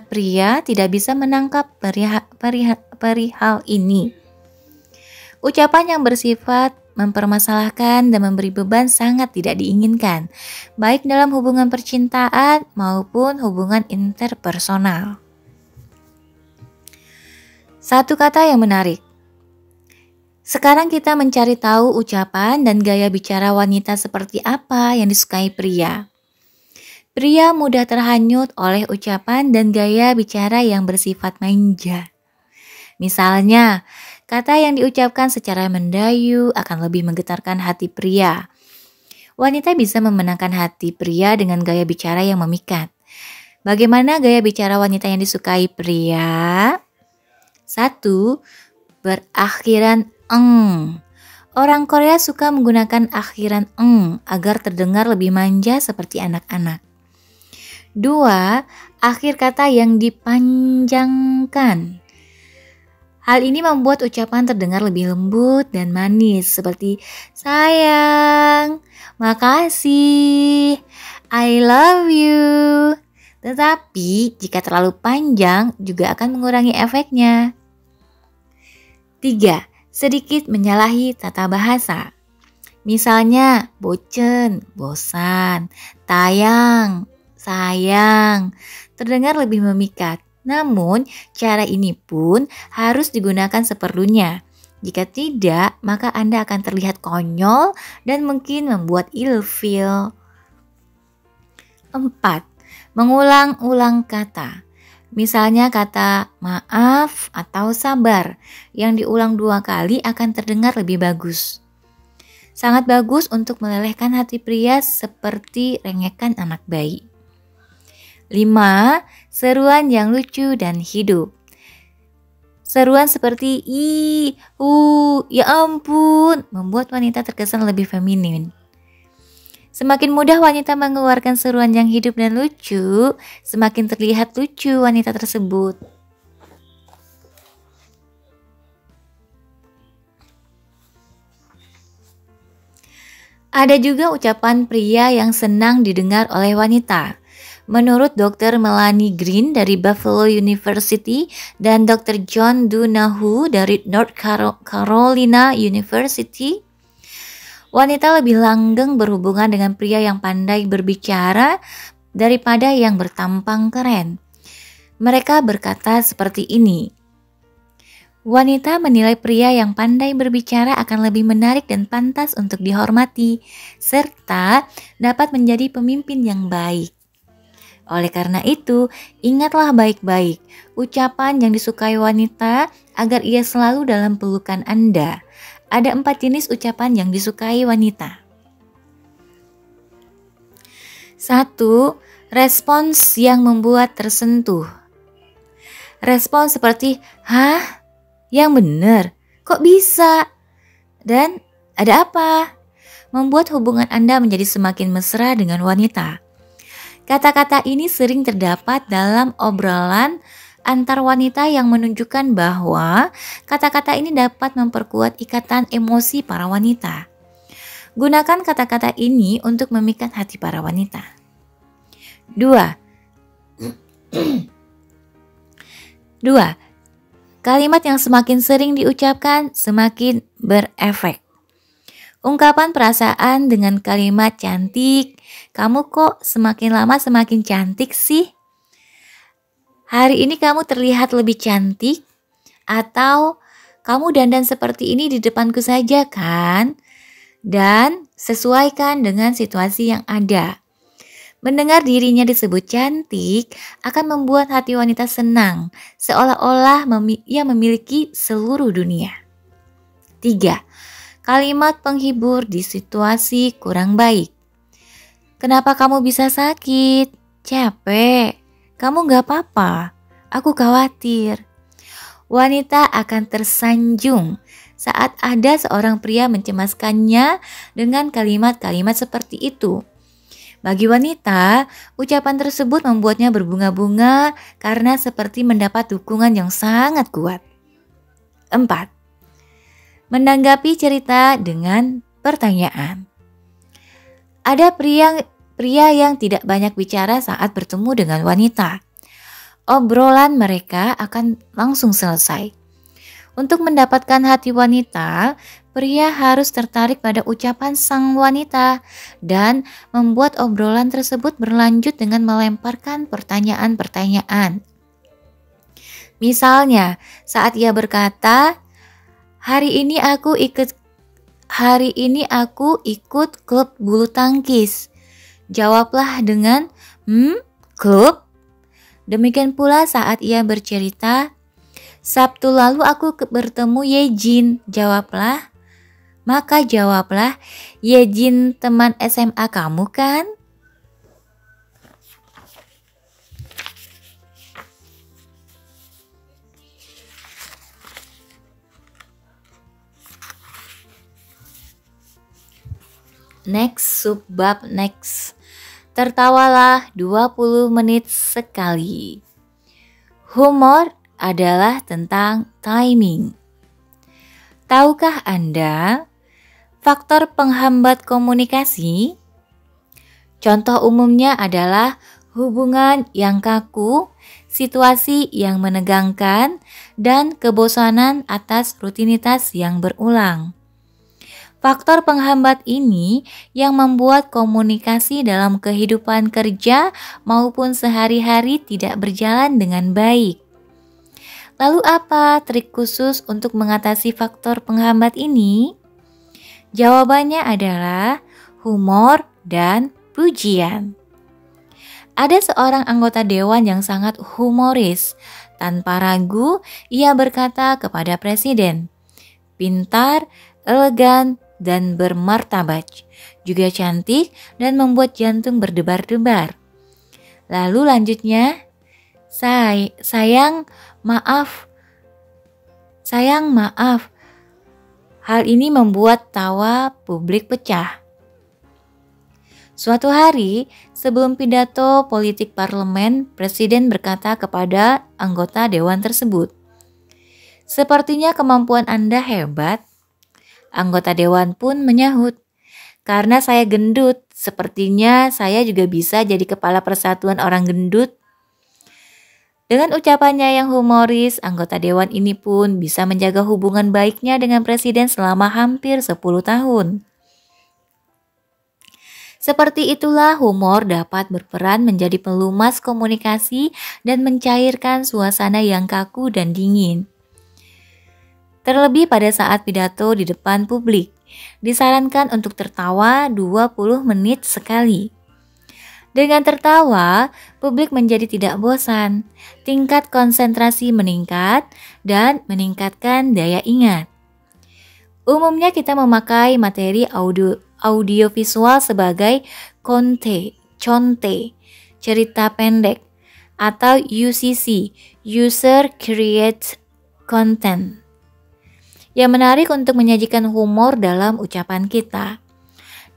pria tidak bisa menangkap perihal ini. Ucapan yang bersifat mempermasalahkan dan memberi beban sangat tidak diinginkan, baik dalam hubungan percintaan maupun hubungan interpersonal. Satu kata yang menarik. Sekarang kita mencari tahu ucapan dan gaya bicara wanita seperti apa yang disukai pria. Pria mudah terhanyut oleh ucapan dan gaya bicara yang bersifat manja. Misalnya, kata yang diucapkan secara mendayu akan lebih menggetarkan hati pria. Wanita bisa memenangkan hati pria dengan gaya bicara yang memikat. Bagaimana gaya bicara wanita yang disukai pria? 1. Berakhiran eng. Orang Korea suka menggunakan akhiran eng agar terdengar lebih manja seperti anak-anak. 2. Akhir kata yang dipanjangkan. Hal ini membuat ucapan terdengar lebih lembut dan manis seperti sayang, makasih, I love you. Tetapi jika terlalu panjang juga akan mengurangi efeknya. 3. Sedikit menyalahi tata bahasa. Misalnya bocen, bosan, tayang, sayang, terdengar lebih memikat. Namun, cara ini pun harus digunakan seperlunya. Jika tidak, maka Anda akan terlihat konyol dan mungkin membuat ilfil. 4. Mengulang-ulang kata. Misalnya kata maaf atau sabar yang diulang 2 kali akan terdengar lebih bagus. Sangat bagus untuk melelehkan hati pria seperti rengekan anak bayi. 5. Seruan yang lucu dan hidup. Seruan seperti ya ampun membuat wanita terkesan lebih feminin. Semakin mudah wanita mengeluarkan seruan yang hidup dan lucu, semakin terlihat lucu wanita tersebut. Ada juga ucapan pria yang senang didengar oleh wanita. Menurut Dr. Melanie Green dari Buffalo University dan Dr. John Donahu dari North Carolina University, wanita lebih langgeng berhubungan dengan pria yang pandai berbicara daripada yang bertampang keren. Mereka berkata seperti ini. Wanita menilai pria yang pandai berbicara akan lebih menarik dan pantas untuk dihormati, serta dapat menjadi pemimpin yang baik. Oleh karena itu, ingatlah baik-baik ucapan yang disukai wanita agar ia selalu dalam pelukan Anda. Ada 4 jenis ucapan yang disukai wanita. 1. Respons yang membuat tersentuh. Respons seperti, hah? Yang benar? Kok bisa? Dan ada apa? Membuat hubungan Anda menjadi semakin mesra dengan wanita. Kata-kata ini sering terdapat dalam obrolan antar wanita yang menunjukkan bahwa kata-kata ini dapat memperkuat ikatan emosi para wanita. Gunakan kata-kata ini untuk memikat hati para wanita. 2. Kalimat yang semakin sering diucapkan semakin berefek. Ungkapan perasaan dengan kalimat cantik, kamu kok semakin lama semakin cantik sih? Hari ini kamu terlihat lebih cantik, atau kamu dandan seperti ini di depanku saja kan? Dan sesuaikan dengan situasi yang ada. Mendengar dirinya disebut cantik akan membuat hati wanita senang, seolah-olah ia memiliki seluruh dunia. 3. Kalimat penghibur di situasi kurang baik. Kenapa kamu bisa sakit? Capek? Kamu gak apa-apa? Aku khawatir. Wanita akan tersanjung saat ada seorang pria mencemaskannya dengan kalimat-kalimat seperti itu. Bagi wanita, ucapan tersebut membuatnya berbunga-bunga karena seperti mendapat dukungan yang sangat kuat. 4. Menanggapi cerita dengan pertanyaan. Ada pria yang tidak banyak bicara saat bertemu dengan wanita. Obrolan mereka akan langsung selesai. Untuk mendapatkan hati wanita, pria harus tertarik pada ucapan sang wanita dan membuat obrolan tersebut berlanjut dengan melemparkan pertanyaan-pertanyaan. Misalnya, saat ia berkata, Hari ini aku ikut klub bulu tangkis. Jawablah dengan, klub? Demikian pula saat ia bercerita, Sabtu lalu aku bertemu Yejin. Maka jawablah, Yejin teman SMA kamu kan? Next, subbab next. Tertawalah 20 menit sekali. Humor adalah tentang timing. Tahukah Anda faktor penghambat komunikasi? Contoh umumnya adalah hubungan yang kaku, situasi yang menegangkan, dan kebosanan atas rutinitas yang berulang. Faktor penghambat ini yang membuat komunikasi dalam kehidupan kerja maupun sehari-hari tidak berjalan dengan baik. Lalu apa trik khusus untuk mengatasi faktor penghambat ini? Jawabannya adalah humor dan pujian. Ada seorang anggota dewan yang sangat humoris. Tanpa ragu, ia berkata kepada presiden, "Pintar, elegan, dan bermartabat, juga cantik dan membuat jantung berdebar-debar." Lalu lanjutnya, sayang maaf. Hal ini membuat tawa publik pecah. Suatu hari, sebelum pidato politik parlemen, presiden berkata kepada anggota dewan tersebut, "Sepertinya kemampuan Anda hebat." Anggota dewan pun menyahut, "Karena saya gendut, sepertinya saya juga bisa jadi kepala persatuan orang gendut." Dengan ucapannya yang humoris, anggota dewan ini pun bisa menjaga hubungan baiknya dengan presiden selama hampir 10 tahun. Seperti itulah humor dapat berperan menjadi pelumas komunikasi dan mencairkan suasana yang kaku dan dingin. Terlebih pada saat pidato di depan publik, disarankan untuk tertawa 20 menit sekali. Dengan tertawa, publik menjadi tidak bosan, tingkat konsentrasi meningkat, dan meningkatkan daya ingat. Umumnya kita memakai materi audiovisual sebagai conte, cerita pendek, atau UCC, User Create Content, yang menarik untuk menyajikan humor dalam ucapan kita.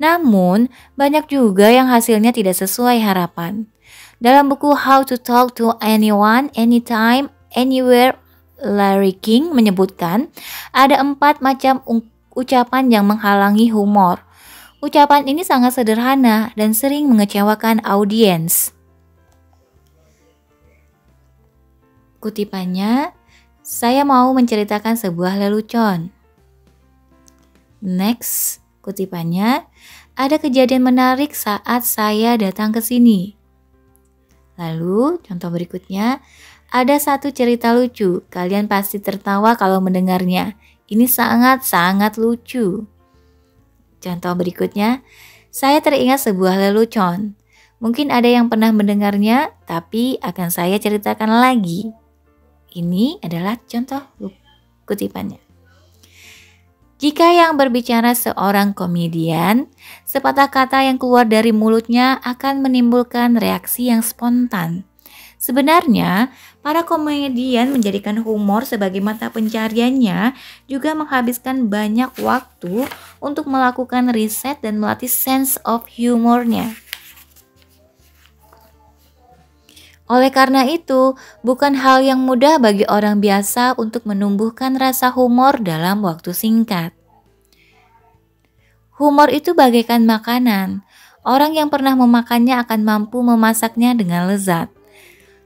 Namun, banyak juga yang hasilnya tidak sesuai harapan. Dalam buku How to Talk to Anyone, Anytime, Anywhere, Larry King menyebutkan ada 4 macam ucapan yang menghalangi humor. Ucapan ini sangat sederhana dan sering mengecewakan audiens. Kutipannya, "Saya mau menceritakan sebuah lelucon." Next, kutipannya, "Ada kejadian menarik saat saya datang ke sini." Lalu, contoh berikutnya, "Ada satu cerita lucu, kalian pasti tertawa kalau mendengarnya. Ini sangat-sangat lucu." Contoh berikutnya, "Saya teringat sebuah lelucon. Mungkin ada yang pernah mendengarnya, tapi akan saya ceritakan lagi." Ini adalah contoh kutipannya. Jika yang berbicara seorang komedian, sepatah kata yang keluar dari mulutnya akan menimbulkan reaksi yang spontan. Sebenarnya, para komedian menjadikan humor sebagai mata pencariannya juga menghabiskan banyak waktu untuk melakukan riset dan melatih sense of humornya. Oleh karena itu, bukan hal yang mudah bagi orang biasa untuk menumbuhkan rasa humor dalam waktu singkat. Humor itu bagaikan makanan. Orang yang pernah memakannya akan mampu memasaknya dengan lezat.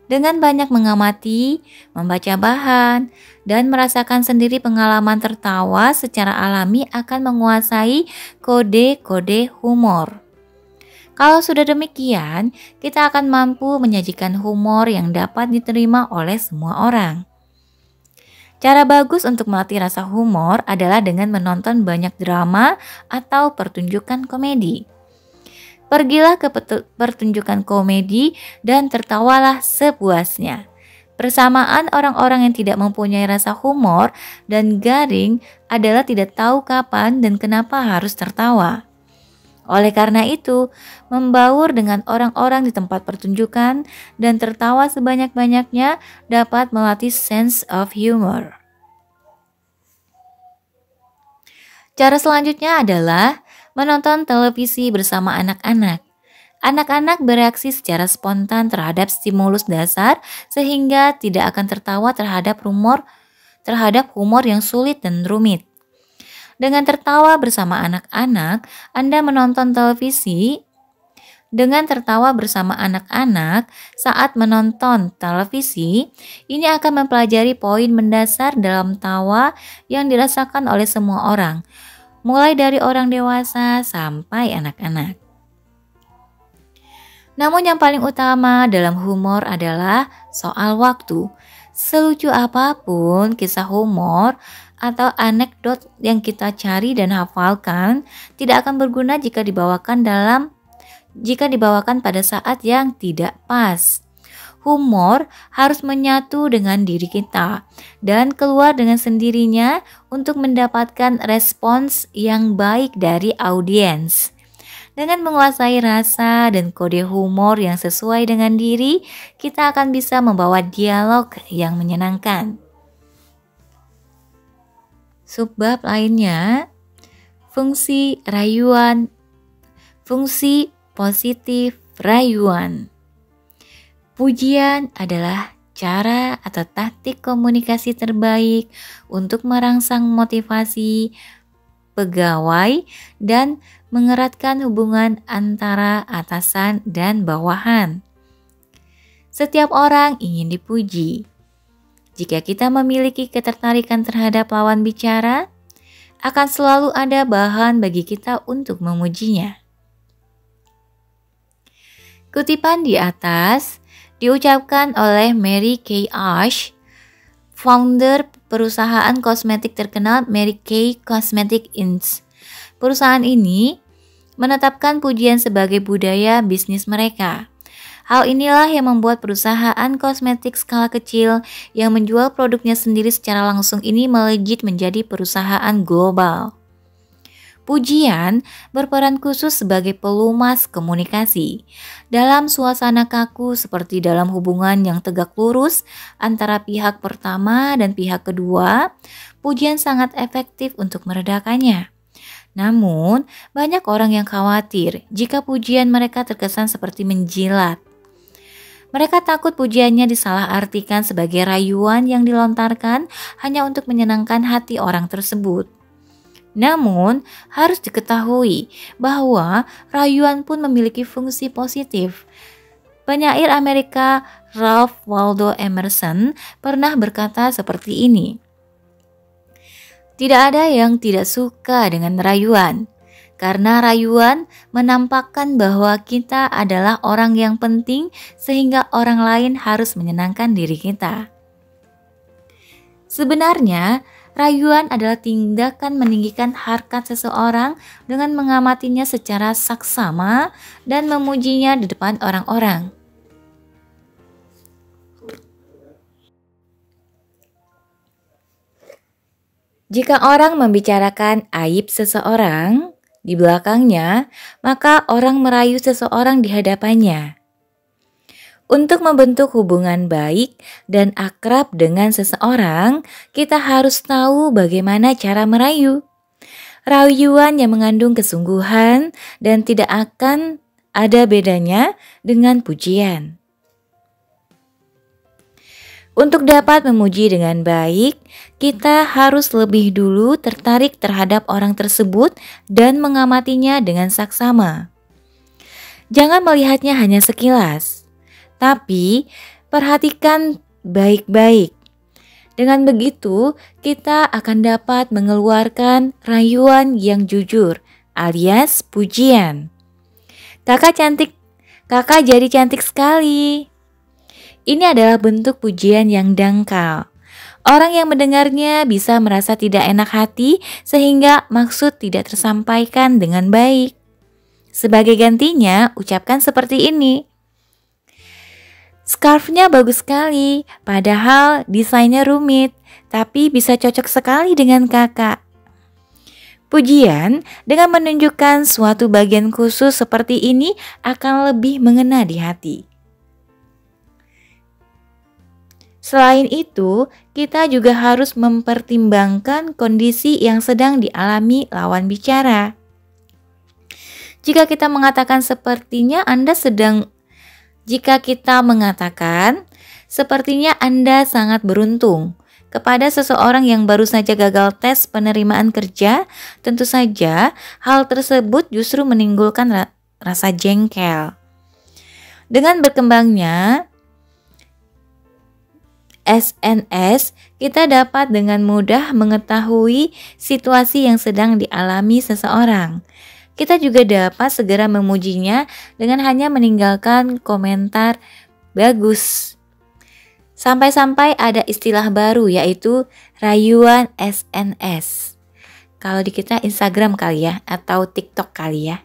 Dengan banyak mengamati, membaca bahan, dan merasakan sendiri pengalaman tertawa secara alami akan menguasai kode-kode humor. Kalau sudah demikian, kita akan mampu menyajikan humor yang dapat diterima oleh semua orang. Cara bagus untuk melatih rasa humor adalah dengan menonton banyak drama atau pertunjukan komedi. Pergilah ke pertunjukan komedi dan tertawalah sepuasnya. Persamaan orang-orang yang tidak mempunyai rasa humor dan garing adalah tidak tahu kapan dan kenapa harus tertawa. Oleh karena itu, membaur dengan orang-orang di tempat pertunjukan dan tertawa sebanyak-banyaknya dapat melatih sense of humor. Cara selanjutnya adalah menonton televisi bersama anak-anak. Anak-anak bereaksi secara spontan terhadap stimulus dasar sehingga tidak akan tertawa terhadap humor yang sulit dan rumit. Dengan tertawa bersama anak-anak, Anda menonton televisi. Dengan tertawa bersama anak-anak saat menonton televisi, ini akan mempelajari poin mendasar dalam tawa yang dirasakan oleh semua orang, mulai dari orang dewasa sampai anak-anak. Namun yang paling utama dalam humor adalah soal waktu. Selucu apapun kisah humor atau anekdot yang kita cari dan hafalkan tidak akan berguna jika dibawakan pada saat yang tidak pas. Humor harus menyatu dengan diri kita dan keluar dengan sendirinya untuk mendapatkan respons yang baik dari audiens. Dengan menguasai rasa dan kode humor yang sesuai dengan diri, kita akan bisa membawa dialog yang menyenangkan. Subbab lainnya, fungsi positif rayuan. Pujian adalah cara atau taktik komunikasi terbaik untuk merangsang motivasi pegawai dan mengeratkan hubungan antara atasan dan bawahan. Setiap orang ingin dipuji. Jika kita memiliki ketertarikan terhadap lawan bicara, akan selalu ada bahan bagi kita untuk memujinya. Kutipan di atas diucapkan oleh Mary Kay Ash, founder perusahaan kosmetik terkenal Mary Kay Cosmetics Inc. Perusahaan ini menetapkan pujian sebagai budaya bisnis mereka. Hal inilah yang membuat perusahaan kosmetik skala kecil yang menjual produknya sendiri secara langsung ini melejit menjadi perusahaan global. Pujian berperan khusus sebagai pelumas komunikasi. Dalam suasana kaku seperti dalam hubungan yang tegak lurus antara pihak pertama dan pihak kedua, pujian sangat efektif untuk meredakannya. Namun, banyak orang yang khawatir jika pujian mereka terkesan seperti menjilat. Mereka takut pujiannya disalahartikan sebagai rayuan yang dilontarkan hanya untuk menyenangkan hati orang tersebut. Namun, harus diketahui bahwa rayuan pun memiliki fungsi positif. Penyair Amerika Ralph Waldo Emerson pernah berkata seperti ini. Tidak ada yang tidak suka dengan rayuan, karena rayuan menampakkan bahwa kita adalah orang yang penting sehingga orang lain harus menyenangkan diri kita. Sebenarnya, rayuan adalah tindakan meninggikan harkat seseorang dengan mengamatinya secara saksama dan memujinya di depan orang-orang. Jika orang membicarakan aib seseorang di belakangnya, maka orang merayu seseorang di hadapannya. Untuk membentuk hubungan baik dan akrab dengan seseorang, kita harus tahu bagaimana cara merayu. Rayuan yang mengandung kesungguhan dan tidak akan ada bedanya dengan pujian. Untuk dapat memuji dengan baik, kita harus lebih dulu tertarik terhadap orang tersebut dan mengamatinya dengan saksama. Jangan melihatnya hanya sekilas, tapi perhatikan baik-baik. Dengan begitu, kita akan dapat mengeluarkan rayuan yang jujur, alias pujian. Kakak jadi cantik sekali. Ini adalah bentuk pujian yang dangkal. Orang yang mendengarnya bisa merasa tidak enak hati sehingga maksud tidak tersampaikan dengan baik. Sebagai gantinya, ucapkan seperti ini. Scarfnya bagus sekali, padahal desainnya rumit, tapi bisa cocok sekali dengan kakak. Pujian dengan menunjukkan suatu bagian khusus seperti ini akan lebih mengena di hati. Selain itu, kita juga harus mempertimbangkan kondisi yang sedang dialami lawan bicara. Jika kita mengatakan sepertinya Anda sangat beruntung kepada seseorang yang baru saja gagal tes penerimaan kerja, tentu saja hal tersebut justru menimbulkan rasa jengkel. Dengan berkembangnya SNS, kita dapat dengan mudah mengetahui situasi yang sedang dialami seseorang. Kita juga dapat segera memujinya dengan hanya meninggalkan komentar bagus. Sampai-sampai ada istilah baru yaitu rayuan SNS. Kalau di kita Instagram kali ya, atau TikTok kali ya,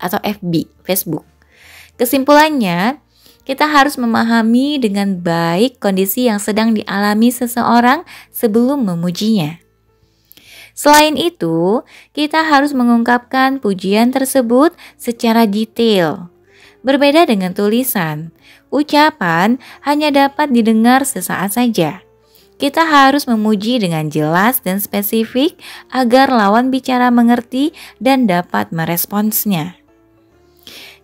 atau Facebook. Kesimpulannya, kita harus memahami dengan baik kondisi yang sedang dialami seseorang sebelum memujinya. Selain itu, kita harus mengungkapkan pujian tersebut secara detail. Berbeda dengan tulisan, ucapan hanya dapat didengar sesaat saja. Kita harus memuji dengan jelas dan spesifik agar lawan bicara mengerti dan dapat meresponsnya.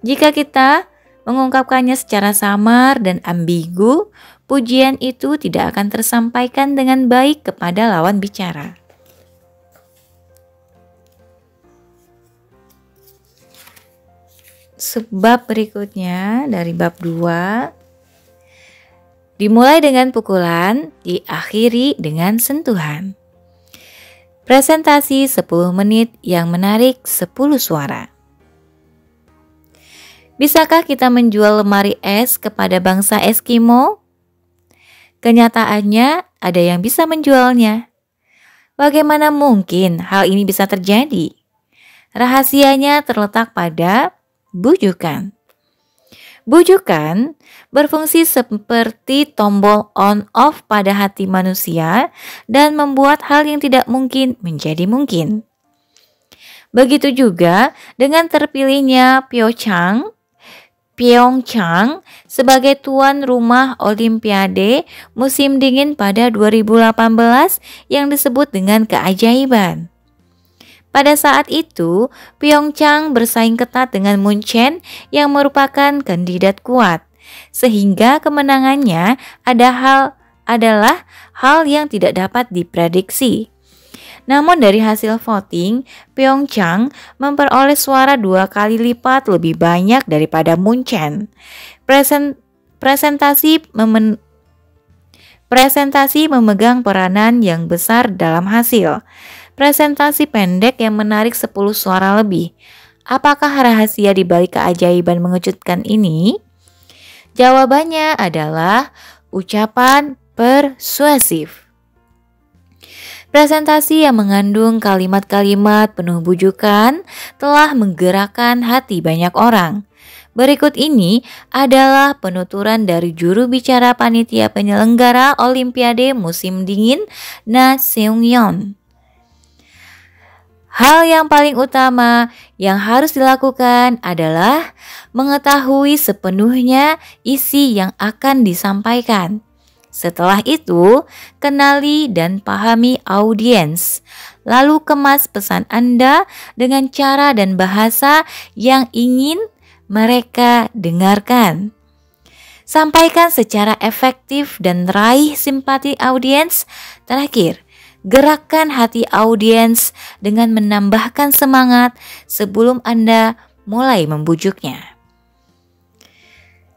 Jika kita mengungkapkannya secara samar dan ambigu, pujian itu tidak akan tersampaikan dengan baik kepada lawan bicara. Sebab berikutnya dari bab 2, dimulai dengan pukulan, diakhiri dengan sentuhan. Presentasi 10 menit yang menarik 10 suara. Bisakah kita menjual lemari es kepada bangsa Eskimo? Kenyataannya ada yang bisa menjualnya. Bagaimana mungkin hal ini bisa terjadi? Rahasianya terletak pada bujukan. Bujukan berfungsi seperti tombol on-off pada hati manusia dan membuat hal yang tidak mungkin menjadi mungkin. Begitu juga dengan terpilihnya Pyeongchang sebagai tuan rumah Olimpiade musim dingin pada 2018 yang disebut dengan keajaiban. Pada saat itu, Pyeongchang bersaing ketat dengan Munchen yang merupakan kandidat kuat, sehingga kemenangannya adalah hal yang tidak dapat diprediksi. Namun dari hasil voting, Pyeongchang memperoleh suara 2 kali lipat lebih banyak daripada Munchen. Presentasi memegang peranan yang besar dalam hasil. Presentasi pendek yang menarik 10 suara lebih. Apakah rahasia di balik keajaiban mengejutkan ini? Jawabannya adalah ucapan persuasif. Presentasi yang mengandung kalimat-kalimat penuh bujukan telah menggerakkan hati banyak orang. Berikut ini adalah penuturan dari juru bicara panitia penyelenggara Olimpiade musim dingin Na Seung-yeon. Hal yang paling utama yang harus dilakukan adalah mengetahui sepenuhnya isi yang akan disampaikan. Setelah itu, kenali dan pahami audiens. Lalu kemas pesan Anda dengan cara dan bahasa yang ingin mereka dengarkan. Sampaikan secara efektif dan raih simpati audiens. Terakhir, gerakkan hati audiens dengan menambahkan semangat sebelum Anda mulai membujuknya.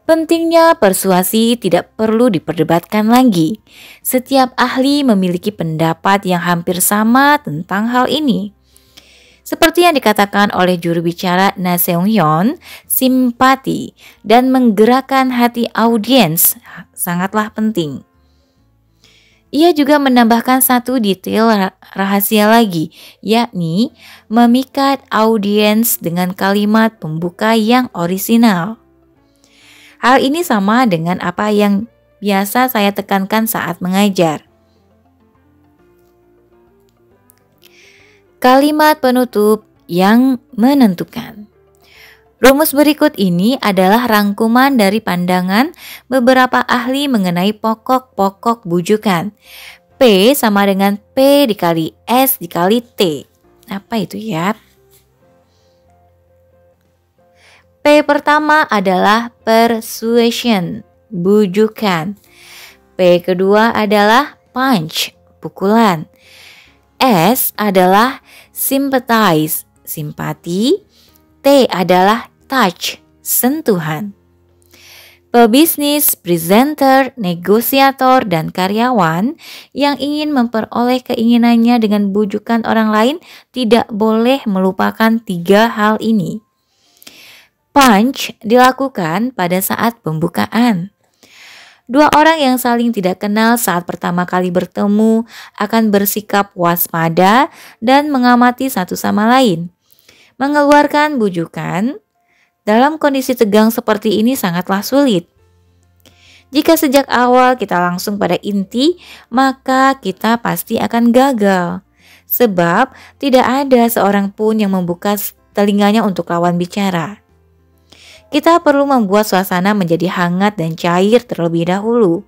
Pentingnya persuasi tidak perlu diperdebatkan lagi. Setiap ahli memiliki pendapat yang hampir sama tentang hal ini. Seperti yang dikatakan oleh juru bicara Na Seung-yeon, simpati dan menggerakkan hati audiens sangatlah penting. Ia juga menambahkan satu detail rahasia lagi, yakni memikat audiens dengan kalimat pembuka yang orisinal. Hal ini sama dengan apa yang biasa saya tekankan saat mengajar. Kalimat penutup yang menentukan. Rumus berikut ini adalah rangkuman dari pandangan beberapa ahli mengenai pokok-pokok bujukan. P sama dengan P dikali S dikali T. Apa itu ya? P pertama adalah persuasion, bujukan. P kedua adalah punch, pukulan. S adalah sympathize, simpati. T adalah touch, sentuhan. Pebisnis, presenter, negosiator, dan karyawan yang ingin memperoleh keinginannya dengan bujukan orang lain tidak boleh melupakan 3 hal ini. Punch dilakukan pada saat pembukaan. 2 orang yang saling tidak kenal saat pertama kali bertemu akan bersikap waspada dan mengamati satu sama lain. Mengeluarkan bujukan dalam kondisi tegang seperti ini sangatlah sulit. Jika sejak awal kita langsung pada inti, maka kita pasti akan gagal. Sebab tidak ada seorang pun yang membuka telinganya untuk lawan bicara. Kita perlu membuat suasana menjadi hangat dan cair terlebih dahulu.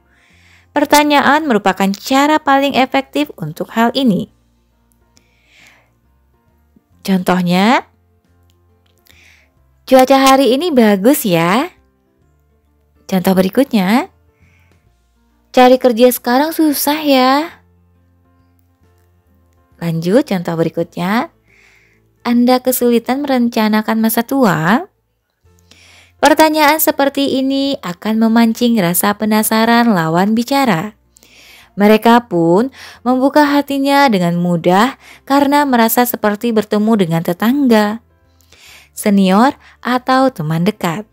Pertanyaan merupakan cara paling efektif untuk hal ini. Contohnya, cuaca hari ini bagus ya. Contoh berikutnya, cari kerja sekarang susah ya. Lanjut contoh berikutnya, Anda kesulitan merencanakan masa tua? Pertanyaan seperti ini akan memancing rasa penasaran lawan bicara. Mereka pun membuka hatinya dengan mudah karena merasa seperti bertemu dengan tetangga, senior, atau teman dekat.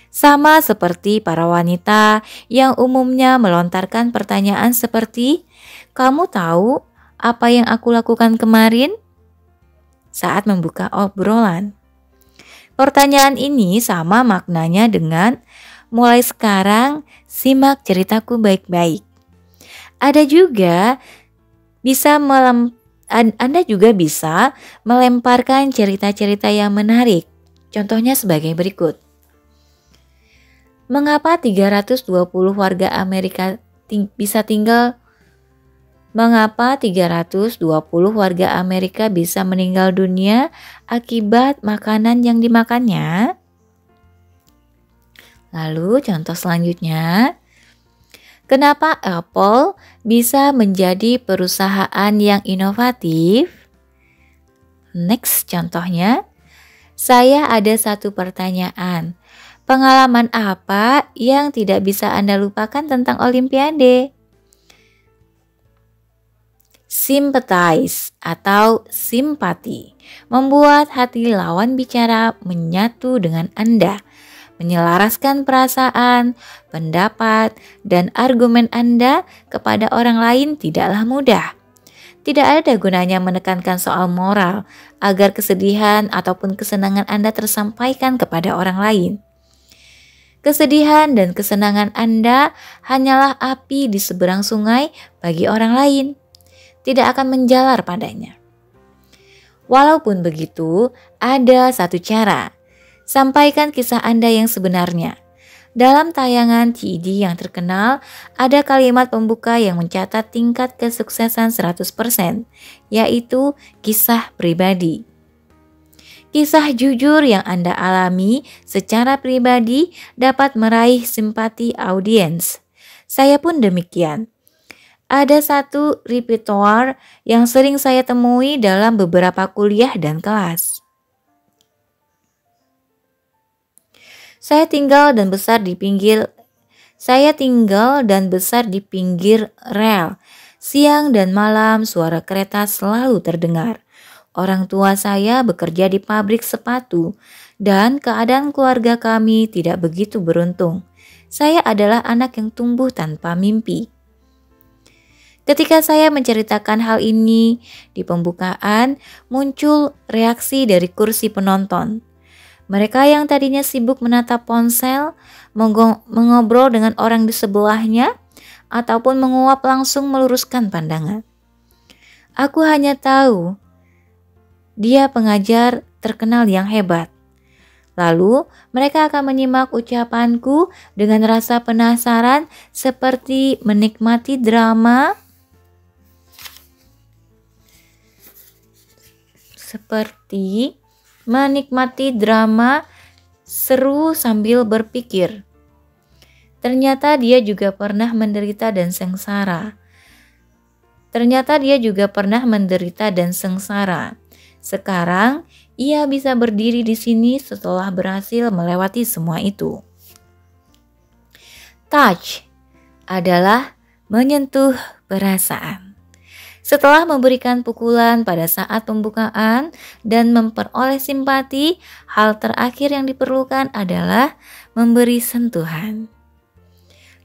Sama seperti para wanita yang umumnya melontarkan pertanyaan seperti, "Kamu tahu apa yang aku lakukan kemarin?" saat membuka obrolan. Pertanyaan ini sama maknanya dengan, "Mulai sekarang simak ceritaku baik-baik." Anda juga bisa melemparkan cerita-cerita yang menarik. Contohnya sebagai berikut. Mengapa 320 warga Amerika bisa meninggal dunia akibat makanan yang dimakannya? Lalu contoh selanjutnya. Kenapa Apple bisa menjadi perusahaan yang inovatif? Next contohnya, saya ada satu pertanyaan. Pengalaman apa yang tidak bisa Anda lupakan tentang Olimpiade? Sympathize atau simpati membuat hati lawan bicara menyatu dengan Anda. Menyelaraskan perasaan, pendapat, dan argumen Anda kepada orang lain tidaklah mudah. Tidak ada gunanya menekankan soal moral agar kesedihan ataupun kesenangan Anda tersampaikan kepada orang lain. Kesedihan dan kesenangan Anda hanyalah api di seberang sungai bagi orang lain. Tidak akan menjalar padanya. Walaupun begitu, ada satu cara. Sampaikan kisah Anda yang sebenarnya. Dalam tayangan TED yang terkenal, ada kalimat pembuka yang mencatat tingkat kesuksesan 100%, yaitu kisah pribadi. Kisah jujur yang Anda alami secara pribadi dapat meraih simpati audiens. Saya pun demikian. Ada satu repertoire yang sering saya temui dalam beberapa kuliah dan kelas. Saya tinggal dan besar di pinggir rel. Siang dan malam suara kereta selalu terdengar. Orang tua saya bekerja di pabrik sepatu dan keadaan keluarga kami tidak begitu beruntung. Saya adalah anak yang tumbuh tanpa mimpi. Ketika saya menceritakan hal ini di pembukaan, muncul reaksi dari kursi penonton. Mereka yang tadinya sibuk menatap ponsel, mengobrol dengan orang di sebelahnya, ataupun menguap langsung meluruskan pandangan. Aku hanya tahu dia pengajar terkenal yang hebat. Lalu mereka akan menyimak ucapanku dengan rasa penasaran seperti menikmati drama seru sambil berpikir. Ternyata dia juga pernah menderita dan sengsara. Sekarang ia bisa berdiri di sini setelah berhasil melewati semua itu. Touch adalah menyentuh perasaan. Setelah memberikan pukulan pada saat pembukaan dan memperoleh simpati, hal terakhir yang diperlukan adalah memberi sentuhan.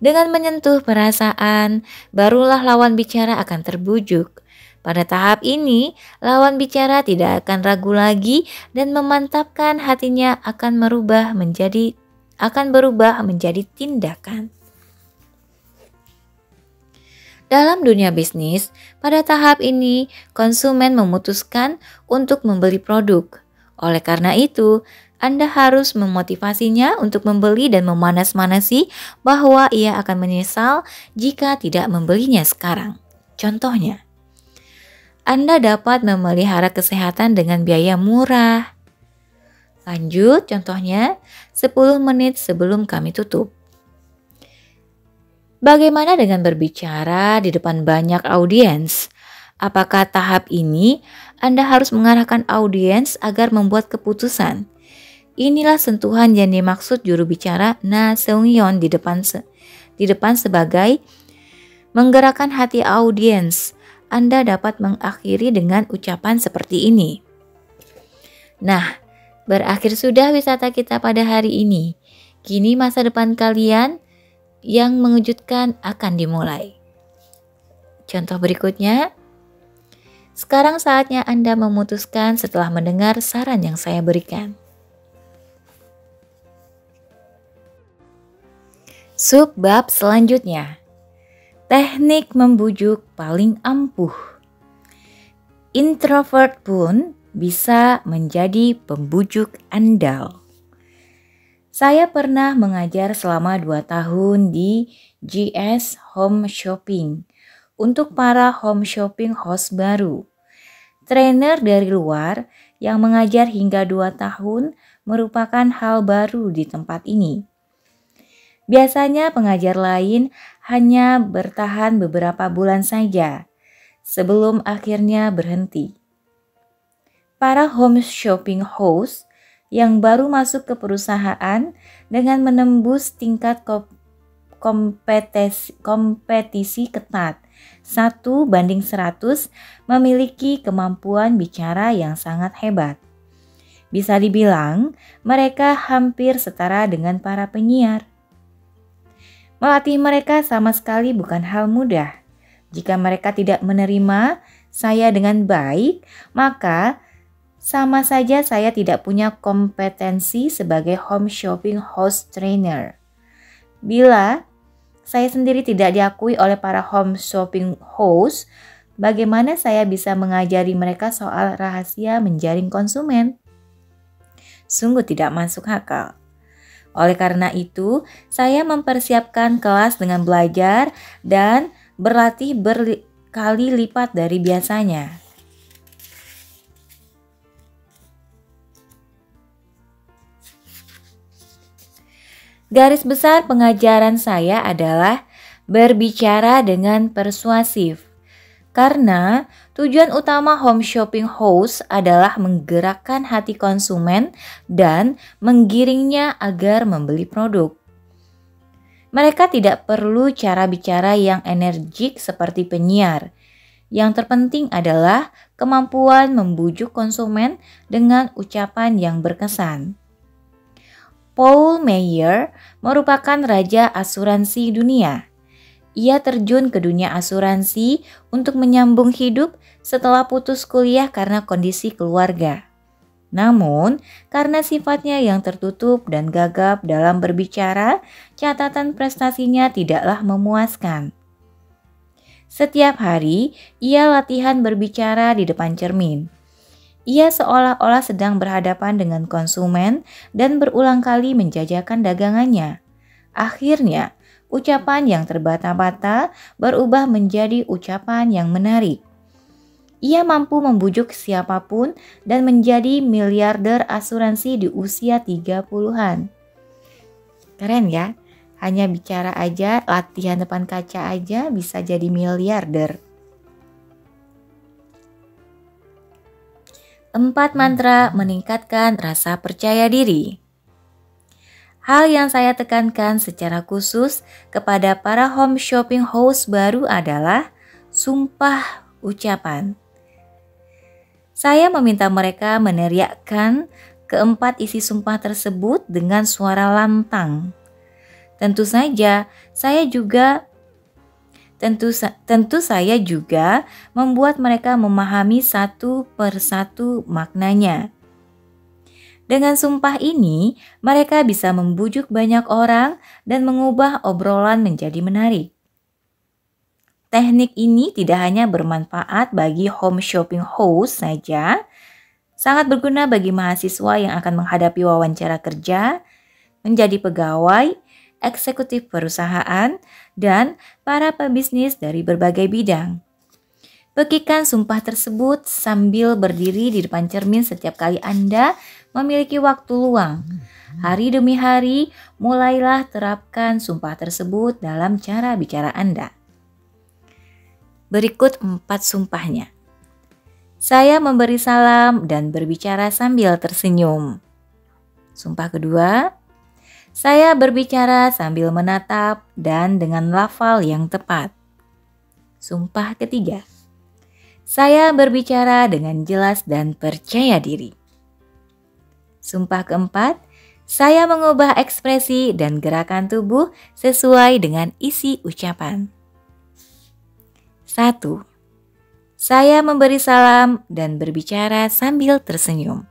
Dengan menyentuh perasaan, barulah lawan bicara akan terbujuk. Pada tahap ini, lawan bicara tidak akan ragu lagi dan memantapkan hatinya akan berubah menjadi tindakan. Dalam dunia bisnis, pada tahap ini konsumen memutuskan untuk membeli produk. Oleh karena itu, Anda harus memotivasinya untuk membeli dan memanas-manasi bahwa ia akan menyesal jika tidak membelinya sekarang. Contohnya, Anda dapat memelihara kesehatan dengan biaya murah. Lanjut, contohnya 10 menit sebelum kami tutup. Bagaimana dengan berbicara di depan banyak audiens? Apakah tahap ini Anda harus mengarahkan audiens agar membuat keputusan? Inilah sentuhan yang dimaksud juru bicara Na Seung-yeon di depan sebagai menggerakkan hati audiens. Anda dapat mengakhiri dengan ucapan seperti ini. Nah, berakhir sudah wisata kita pada hari ini. Kini masa depan kalian yang mengejutkan akan dimulai. Contoh berikutnya, sekarang saatnya Anda memutuskan setelah mendengar saran yang saya berikan. Subbab selanjutnya, teknik membujuk paling ampuh. Introvert pun bisa menjadi pembujuk andal. Saya pernah mengajar selama 2 tahun di GS Home Shopping untuk para home shopping host baru. Trainer dari luar yang mengajar hingga 2 tahun merupakan hal baru di tempat ini. Biasanya pengajar lain hanya bertahan beberapa bulan saja sebelum akhirnya berhenti. Para home shopping host yang baru masuk ke perusahaan dengan menembus tingkat kompetisi ketat 1:100 memiliki kemampuan bicara yang sangat hebat. Bisa dibilang mereka hampir setara dengan para penyiar. Melatih mereka sama sekali bukan hal mudah. Jika mereka tidak menerima saya dengan baik, maka sama saja saya tidak punya kompetensi sebagai home shopping host trainer. Bila saya sendiri tidak diakui oleh para home shopping host, bagaimana saya bisa mengajari mereka soal rahasia menjaring konsumen? Sungguh tidak masuk akal. Oleh karena itu, saya mempersiapkan kelas dengan belajar dan berlatih berkali lipat dari biasanya. Garis besar pengajaran saya adalah berbicara dengan persuasif. Karena tujuan utama home shopping host adalah menggerakkan hati konsumen dan menggiringnya agar membeli produk. Mereka tidak perlu cara bicara yang energik seperti penyiar. Yang terpenting adalah kemampuan membujuk konsumen dengan ucapan yang berkesan. Paul Meyer merupakan raja asuransi dunia. Ia terjun ke dunia asuransi untuk menyambung hidup setelah putus kuliah karena kondisi keluarga. Namun, karena sifatnya yang tertutup dan gagap dalam berbicara, catatan prestasinya tidaklah memuaskan. Setiap hari, ia latihan berbicara di depan cermin. Ia seolah-olah sedang berhadapan dengan konsumen dan berulang kali menjajakan dagangannya. Akhirnya, ucapan yang terbata-bata berubah menjadi ucapan yang menarik. Ia mampu membujuk siapapun dan menjadi miliarder asuransi di usia 30-an. Keren ya, hanya bicara aja, latihan depan kaca aja bisa jadi miliarder. 4 mantra meningkatkan rasa percaya diri. Hal yang saya tekankan secara khusus kepada para home shopping host baru adalah sumpah ucapan. Saya meminta mereka meneriakkan keempat isi sumpah tersebut dengan suara lantang. Tentu saja saya juga membuat mereka memahami satu persatu maknanya. Dengan sumpah ini, mereka bisa membujuk banyak orang dan mengubah obrolan menjadi menarik. Teknik ini tidak hanya bermanfaat bagi home shopping host saja, sangat berguna bagi mahasiswa yang akan menghadapi wawancara kerja, menjadi pegawai, eksekutif perusahaan, dan para pebisnis dari berbagai bidang. Pekikan sumpah tersebut sambil berdiri di depan cermin setiap kali Anda memiliki waktu luang. Hari demi hari, mulailah terapkan sumpah tersebut dalam cara bicara Anda. Berikut 4 sumpahnya. Saya memberi salam dan berbicara sambil tersenyum. Sumpah kedua, saya berbicara sambil menatap dan dengan lafal yang tepat. Sumpah ketiga, saya berbicara dengan jelas dan percaya diri. Sumpah keempat, saya mengubah ekspresi dan gerakan tubuh sesuai dengan isi ucapan. 1. Saya memberi salam dan berbicara sambil tersenyum.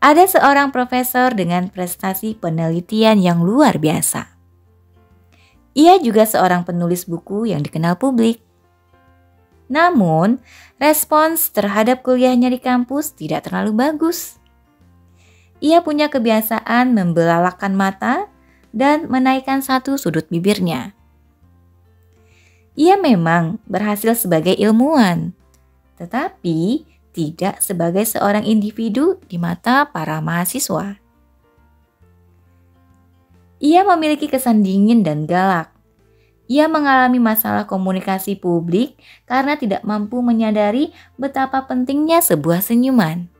Ada seorang profesor dengan prestasi penelitian yang luar biasa. Ia juga seorang penulis buku yang dikenal publik. Namun, respons terhadap kuliahnya di kampus tidak terlalu bagus. Ia punya kebiasaan membelalakan mata dan menaikkan satu sudut bibirnya. Ia memang berhasil sebagai ilmuwan, tetapi tidak sebagai seorang individu di mata para mahasiswa. Ia memiliki kesan dingin dan galak. Ia mengalami masalah komunikasi publik karena tidak mampu menyadari betapa pentingnya sebuah senyuman.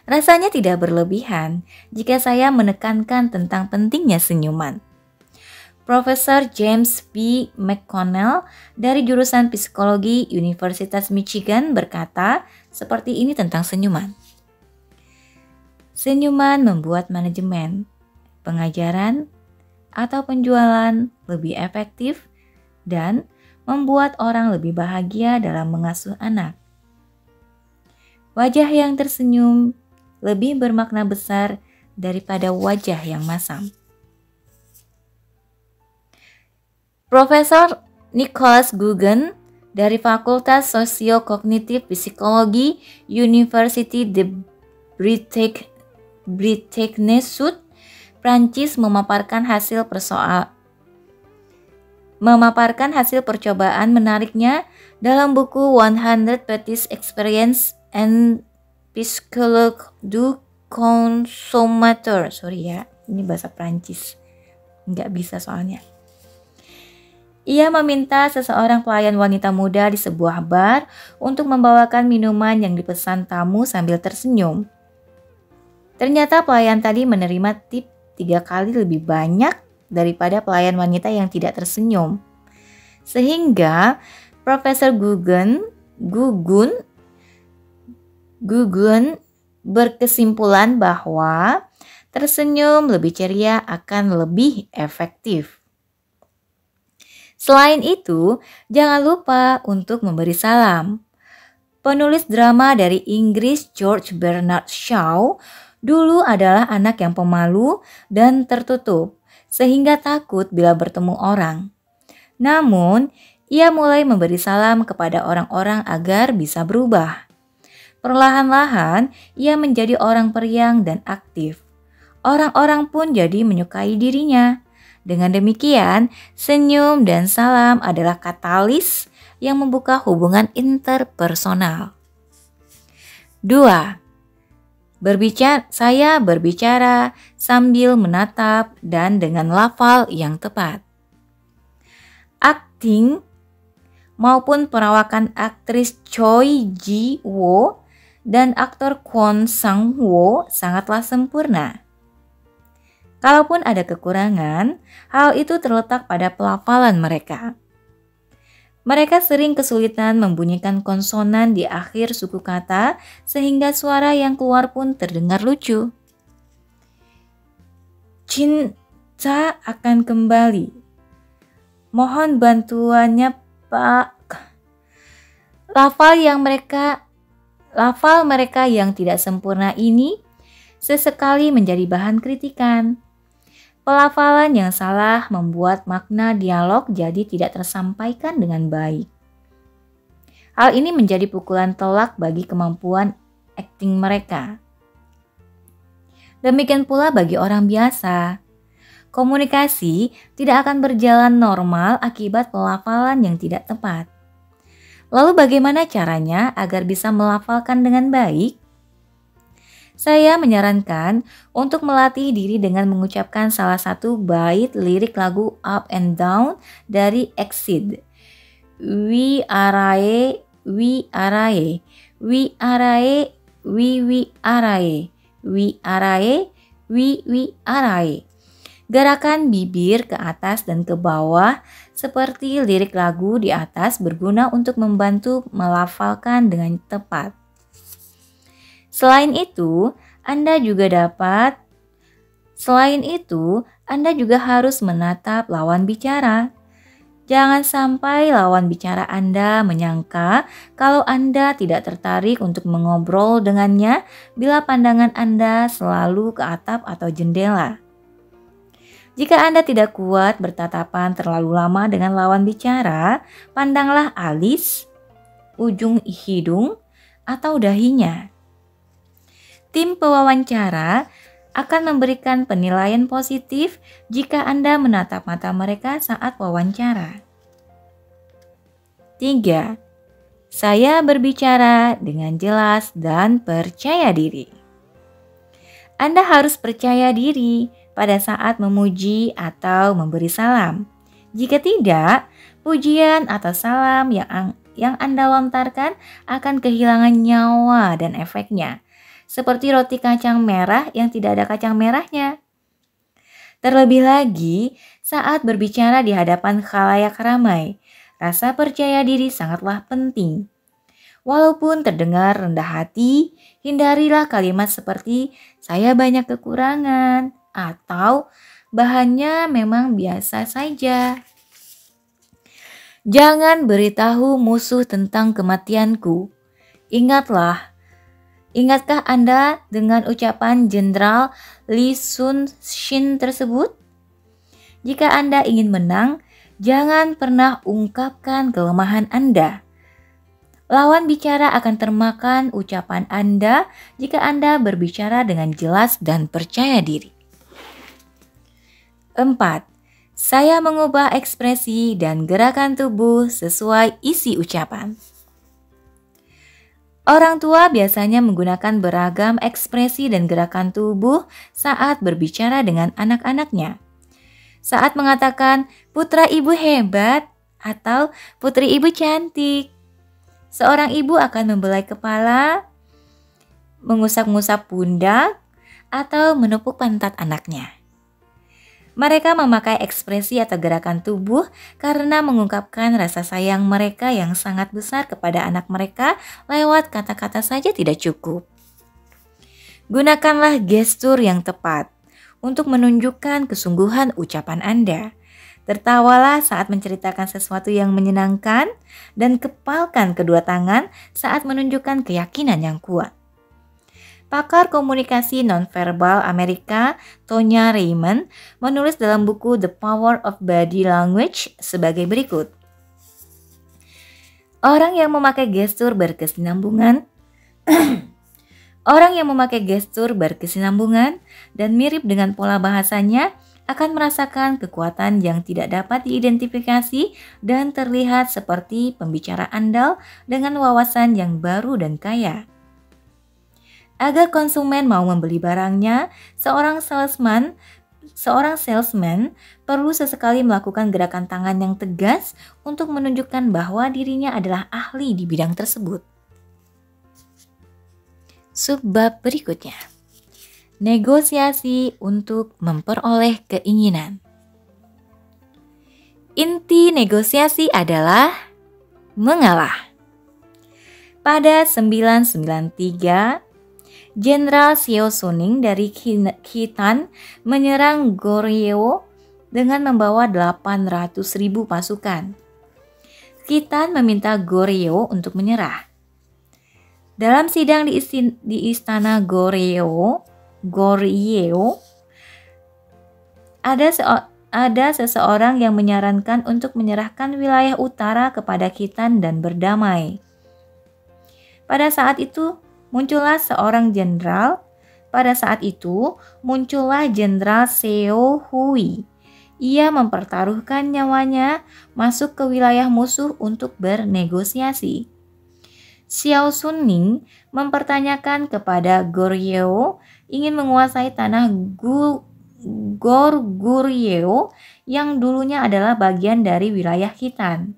Rasanya tidak berlebihan jika saya menekankan tentang pentingnya senyuman. Profesor James P. McConnell dari jurusan Psikologi Universitas Michigan berkata seperti ini tentang senyuman. Senyuman membuat manajemen, pengajaran, atau penjualan lebih efektif dan membuat orang lebih bahagia dalam mengasuh anak. Wajah yang tersenyum lebih bermakna besar daripada wajah yang masam. Profesor Nicholas Guggen dari Fakultas Sosio-Kognitif Psikologi University de Bretagne-Sud, Prancis memaparkan hasil percobaan menariknya dalam buku 100 Petits Experiences and Psychologue du Consommateur. Sorry ya, ini bahasa Prancis, nggak bisa soalnya. Ia meminta seseorang pelayan wanita muda di sebuah bar untuk membawakan minuman yang dipesan tamu sambil tersenyum. Ternyata pelayan tadi menerima tip 3 kali lebih banyak daripada pelayan wanita yang tidak tersenyum. Sehingga Profesor Guggen berkesimpulan bahwa tersenyum lebih ceria akan lebih efektif. Selain itu, jangan lupa untuk memberi salam. Penulis drama dari Inggris George Bernard Shaw dulu adalah anak yang pemalu dan tertutup, sehingga takut bila bertemu orang. Namun, ia mulai memberi salam kepada orang-orang agar bisa berubah. Perlahan-lahan, ia menjadi orang periang dan aktif. Orang-orang pun jadi menyukai dirinya. Dengan demikian, senyum dan salam adalah katalis yang membuka hubungan interpersonal. 2. Saya berbicara sambil menatap dan dengan lafal yang tepat. Akting maupun perawakan aktris Choi Ji-woo dan aktor Kwon Sang-woo sangatlah sempurna. Kalaupun ada kekurangan, hal itu terletak pada pelafalan mereka. Mereka sering kesulitan membunyikan konsonan di akhir suku kata sehingga suara yang keluar pun terdengar lucu. Cinta akan kembali. Mohon bantuannya, Pak. Lafal mereka yang tidak sempurna ini sesekali menjadi bahan kritikan. Pelafalan yang salah membuat makna dialog jadi tidak tersampaikan dengan baik. Hal ini menjadi pukulan telak bagi kemampuan akting mereka. Demikian pula bagi orang biasa. Komunikasi tidak akan berjalan normal akibat pelafalan yang tidak tepat. Lalu bagaimana caranya agar bisa melafalkan dengan baik? Saya menyarankan untuk melatih diri dengan mengucapkan salah satu bait lirik lagu Up and Down dari Exit. We arae, we arae, we arae, we arae, we arae, we arae. Gerakan bibir ke atas dan ke bawah seperti lirik lagu di atas berguna untuk membantu melafalkan dengan tepat. Selain itu, Anda juga harus menatap lawan bicara. Jangan sampai lawan bicara Anda menyangka kalau Anda tidak tertarik untuk mengobrol dengannya bila pandangan Anda selalu ke atap atau jendela. Jika Anda tidak kuat bertatapan terlalu lama dengan lawan bicara, pandanglah alis, ujung hidung, atau dahinya. Tim pewawancara akan memberikan penilaian positif jika Anda menatap mata mereka saat wawancara. 3. Saya berbicara dengan jelas dan percaya diri. Anda harus percaya diri pada saat memuji atau memberi salam. Jika tidak, pujian atau salam yang Anda lontarkan akan kehilangan nyawa dan efeknya. Seperti roti kacang merah yang tidak ada kacang merahnya. Terlebih lagi saat berbicara di hadapan khalayak ramai, rasa percaya diri sangatlah penting. Walaupun terdengar rendah hati, hindarilah kalimat seperti saya banyak kekurangan atau bahannya memang biasa saja. Jangan beritahu musuh tentang kematianku. Ingatkah Anda dengan ucapan Jenderal Lee Sun Shin tersebut? Jika Anda ingin menang, jangan pernah ungkapkan kelemahan Anda. Lawan bicara akan termakan ucapan Anda jika Anda berbicara dengan jelas dan percaya diri. 4. Saya mengubah ekspresi dan gerakan tubuh sesuai isi ucapan. Orang tua biasanya menggunakan beragam ekspresi dan gerakan tubuh saat berbicara dengan anak-anaknya. Saat mengatakan, putra ibu hebat atau putri ibu cantik, seorang ibu akan membelai kepala, mengusap-ngusap pundak, atau menepuk pantat anaknya. Mereka memakai ekspresi atau gerakan tubuh karena mengungkapkan rasa sayang mereka yang sangat besar kepada anak mereka lewat kata-kata saja tidak cukup. Gunakanlah gestur yang tepat untuk menunjukkan kesungguhan ucapan Anda. Tertawalah saat menceritakan sesuatu yang menyenangkan dan kepalkan kedua tangan saat menunjukkan keyakinan yang kuat. Pakar komunikasi nonverbal Amerika, Tonya Raymond, menulis dalam buku The Power of Body Language sebagai berikut. Orang yang memakai gestur berkesinambungan dan mirip dengan pola bahasanya akan merasakan kekuatan yang tidak dapat diidentifikasi dan terlihat seperti pembicara andal dengan wawasan yang baru dan kaya. Agar konsumen mau membeli barangnya, seorang salesman perlu sesekali melakukan gerakan tangan yang tegas untuk menunjukkan bahwa dirinya adalah ahli di bidang tersebut. Subbab berikutnya. Negosiasi untuk memperoleh keinginan. Inti negosiasi adalah mengalah. Pada 993, Jenderal Xiao Suning dari Khitan menyerang Goryeo dengan membawa 800.000 pasukan. Khitan meminta Goryeo untuk menyerah. Dalam sidang di istana Goryeo, ada seseorang yang menyarankan untuk menyerahkan wilayah utara kepada Khitan dan berdamai. Pada saat itu muncullah Jenderal Seo Hui. Ia mempertaruhkan nyawanya masuk ke wilayah musuh untuk bernegosiasi. Xiao Suning mempertanyakan kepada Goryeo ingin menguasai tanah Goryeo yang dulunya adalah bagian dari wilayah Khitan.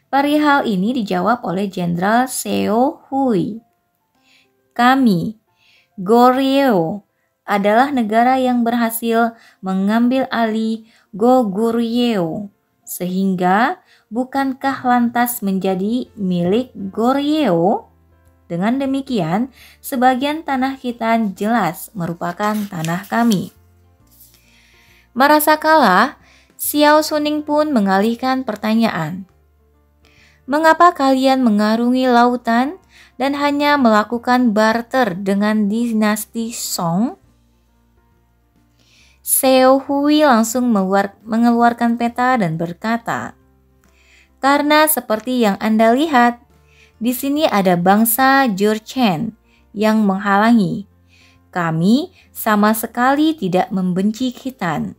Perihal ini dijawab oleh Jenderal Seo Hui. Kami, Goryeo, adalah negara yang berhasil mengambil alih Goguryeo, sehingga bukankah lantas menjadi milik Goryeo? Dengan demikian, sebagian tanah Khitan jelas merupakan tanah kami. Merasa kalah, Xiao Suning pun mengalihkan pertanyaan. Mengapa kalian mengarungi lautan dan hanya melakukan barter dengan dinasti Song? Seo Hui langsung mengeluarkan peta dan berkata, karena seperti yang Anda lihat, di sini ada bangsa Jurchen yang menghalangi. Kami sama sekali tidak membenci Khitan.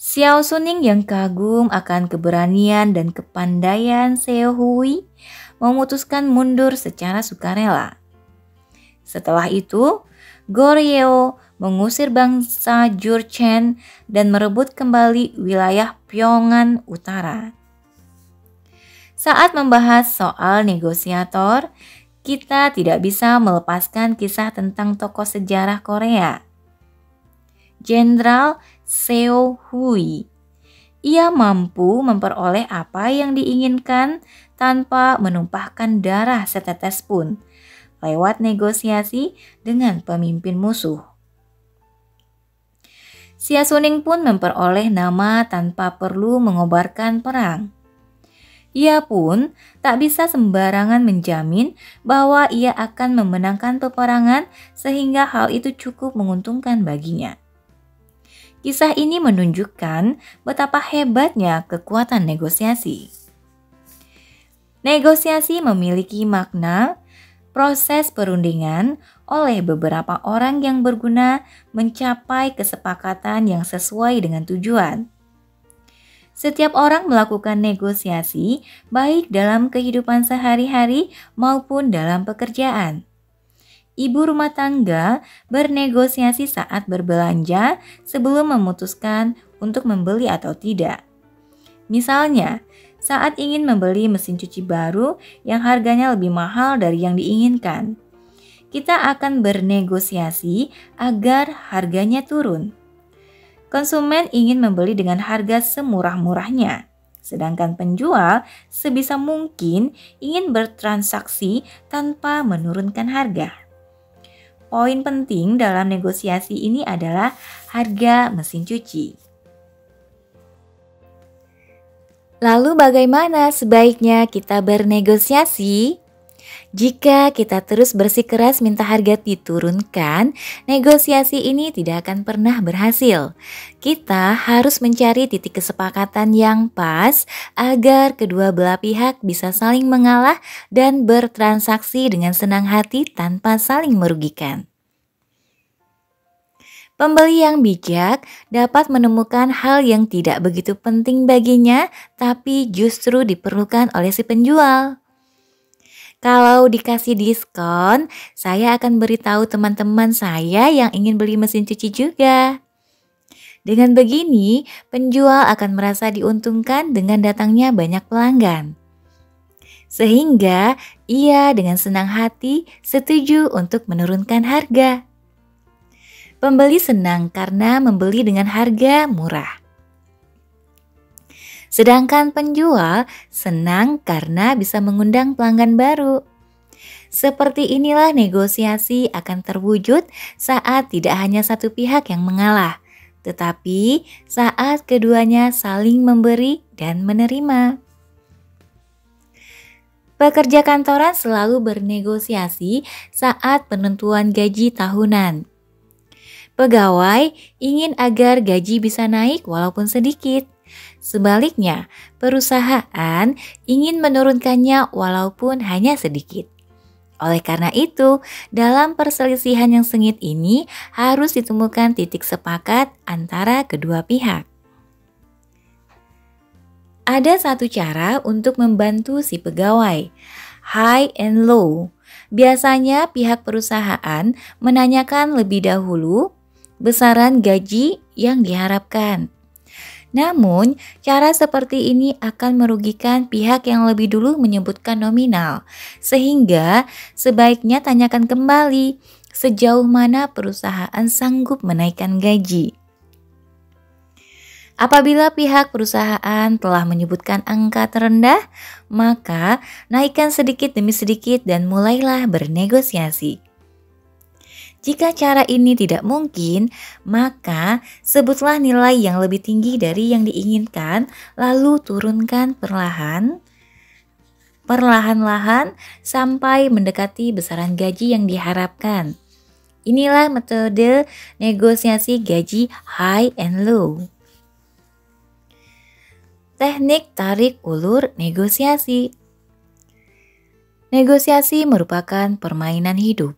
Xiao Suning yang kagum akan keberanian dan kepandaian Seo Hui memutuskan mundur secara sukarela. Setelah itu, Goryeo mengusir bangsa Jurchen dan merebut kembali wilayah Pyongan Utara. Saat membahas soal negosiator, kita tidak bisa melepaskan kisah tentang tokoh sejarah Korea, Jenderal Seo Hui. Ia mampu memperoleh apa yang diinginkan tanpa menumpahkan darah setetes pun, lewat negosiasi dengan pemimpin musuh. Xiao Suning pun memperoleh nama tanpa perlu mengobarkan perang. Ia pun tak bisa sembarangan menjamin bahwa ia akan memenangkan peperangan sehingga hal itu cukup menguntungkan baginya. Kisah ini menunjukkan betapa hebatnya kekuatan negosiasi. Negosiasi memiliki makna proses perundingan oleh beberapa orang yang berguna mencapai kesepakatan yang sesuai dengan tujuan. Setiap orang melakukan negosiasi baik dalam kehidupan sehari-hari maupun dalam pekerjaan. Ibu rumah tangga bernegosiasi saat berbelanja sebelum memutuskan untuk membeli atau tidak. Misalnya, saat ingin membeli mesin cuci baru yang harganya lebih mahal dari yang diinginkan, kita akan bernegosiasi agar harganya turun. Konsumen ingin membeli dengan harga semurah-murahnya, sedangkan penjual sebisa mungkin ingin bertransaksi tanpa menurunkan harga. poin penting dalam negosiasi ini adalah harga mesin cuci. Lalu bagaimana sebaiknya kita bernegosiasi? Jika kita terus bersikeras minta harga diturunkan, negosiasi ini tidak akan pernah berhasil. Kita harus mencari titik kesepakatan yang pas agar kedua belah pihak bisa saling mengalah dan bertransaksi dengan senang hati tanpa saling merugikan. Pembeli yang bijak dapat menemukan hal yang tidak begitu penting baginya, tapi justru diperlukan oleh si penjual. Kalau dikasih diskon, saya akan beritahu teman-teman saya yang ingin beli mesin cuci juga. Dengan begini, penjual akan merasa diuntungkan dengan datangnya banyak pelanggan. Sehingga ia dengan senang hati setuju untuk menurunkan harga. Pembeli senang karena membeli dengan harga murah. Sedangkan penjual senang karena bisa mengundang pelanggan baru. Seperti inilah negosiasi akan terwujud saat tidak hanya satu pihak yang mengalah, tetapi saat keduanya saling memberi dan menerima. Pekerja kantoran selalu bernegosiasi saat penentuan gaji tahunan. Pegawai ingin agar gaji bisa naik walaupun sedikit. Sebaliknya, perusahaan ingin menurunkannya walaupun hanya sedikit. Oleh karena itu, dalam perselisihan yang sengit ini harus ditemukan titik sepakat antara kedua pihak. Ada satu cara untuk membantu si pegawai, high and low. Biasanya pihak perusahaan menanyakan lebih dahulu besaran gaji yang diharapkan. Namun, cara seperti ini akan merugikan pihak yang lebih dulu menyebutkan nominal, sehingga sebaiknya tanyakan kembali sejauh mana perusahaan sanggup menaikkan gaji. Apabila pihak perusahaan telah menyebutkan angka terendah, maka naikkan sedikit demi sedikit dan mulailah bernegosiasi. Jika cara ini tidak mungkin, maka sebutlah nilai yang lebih tinggi dari yang diinginkan, lalu turunkan perlahan-lahan sampai mendekati besaran gaji yang diharapkan. Inilah metode negosiasi gaji high and low. Teknik tarik ulur negosiasi. Negosiasi merupakan permainan hidup.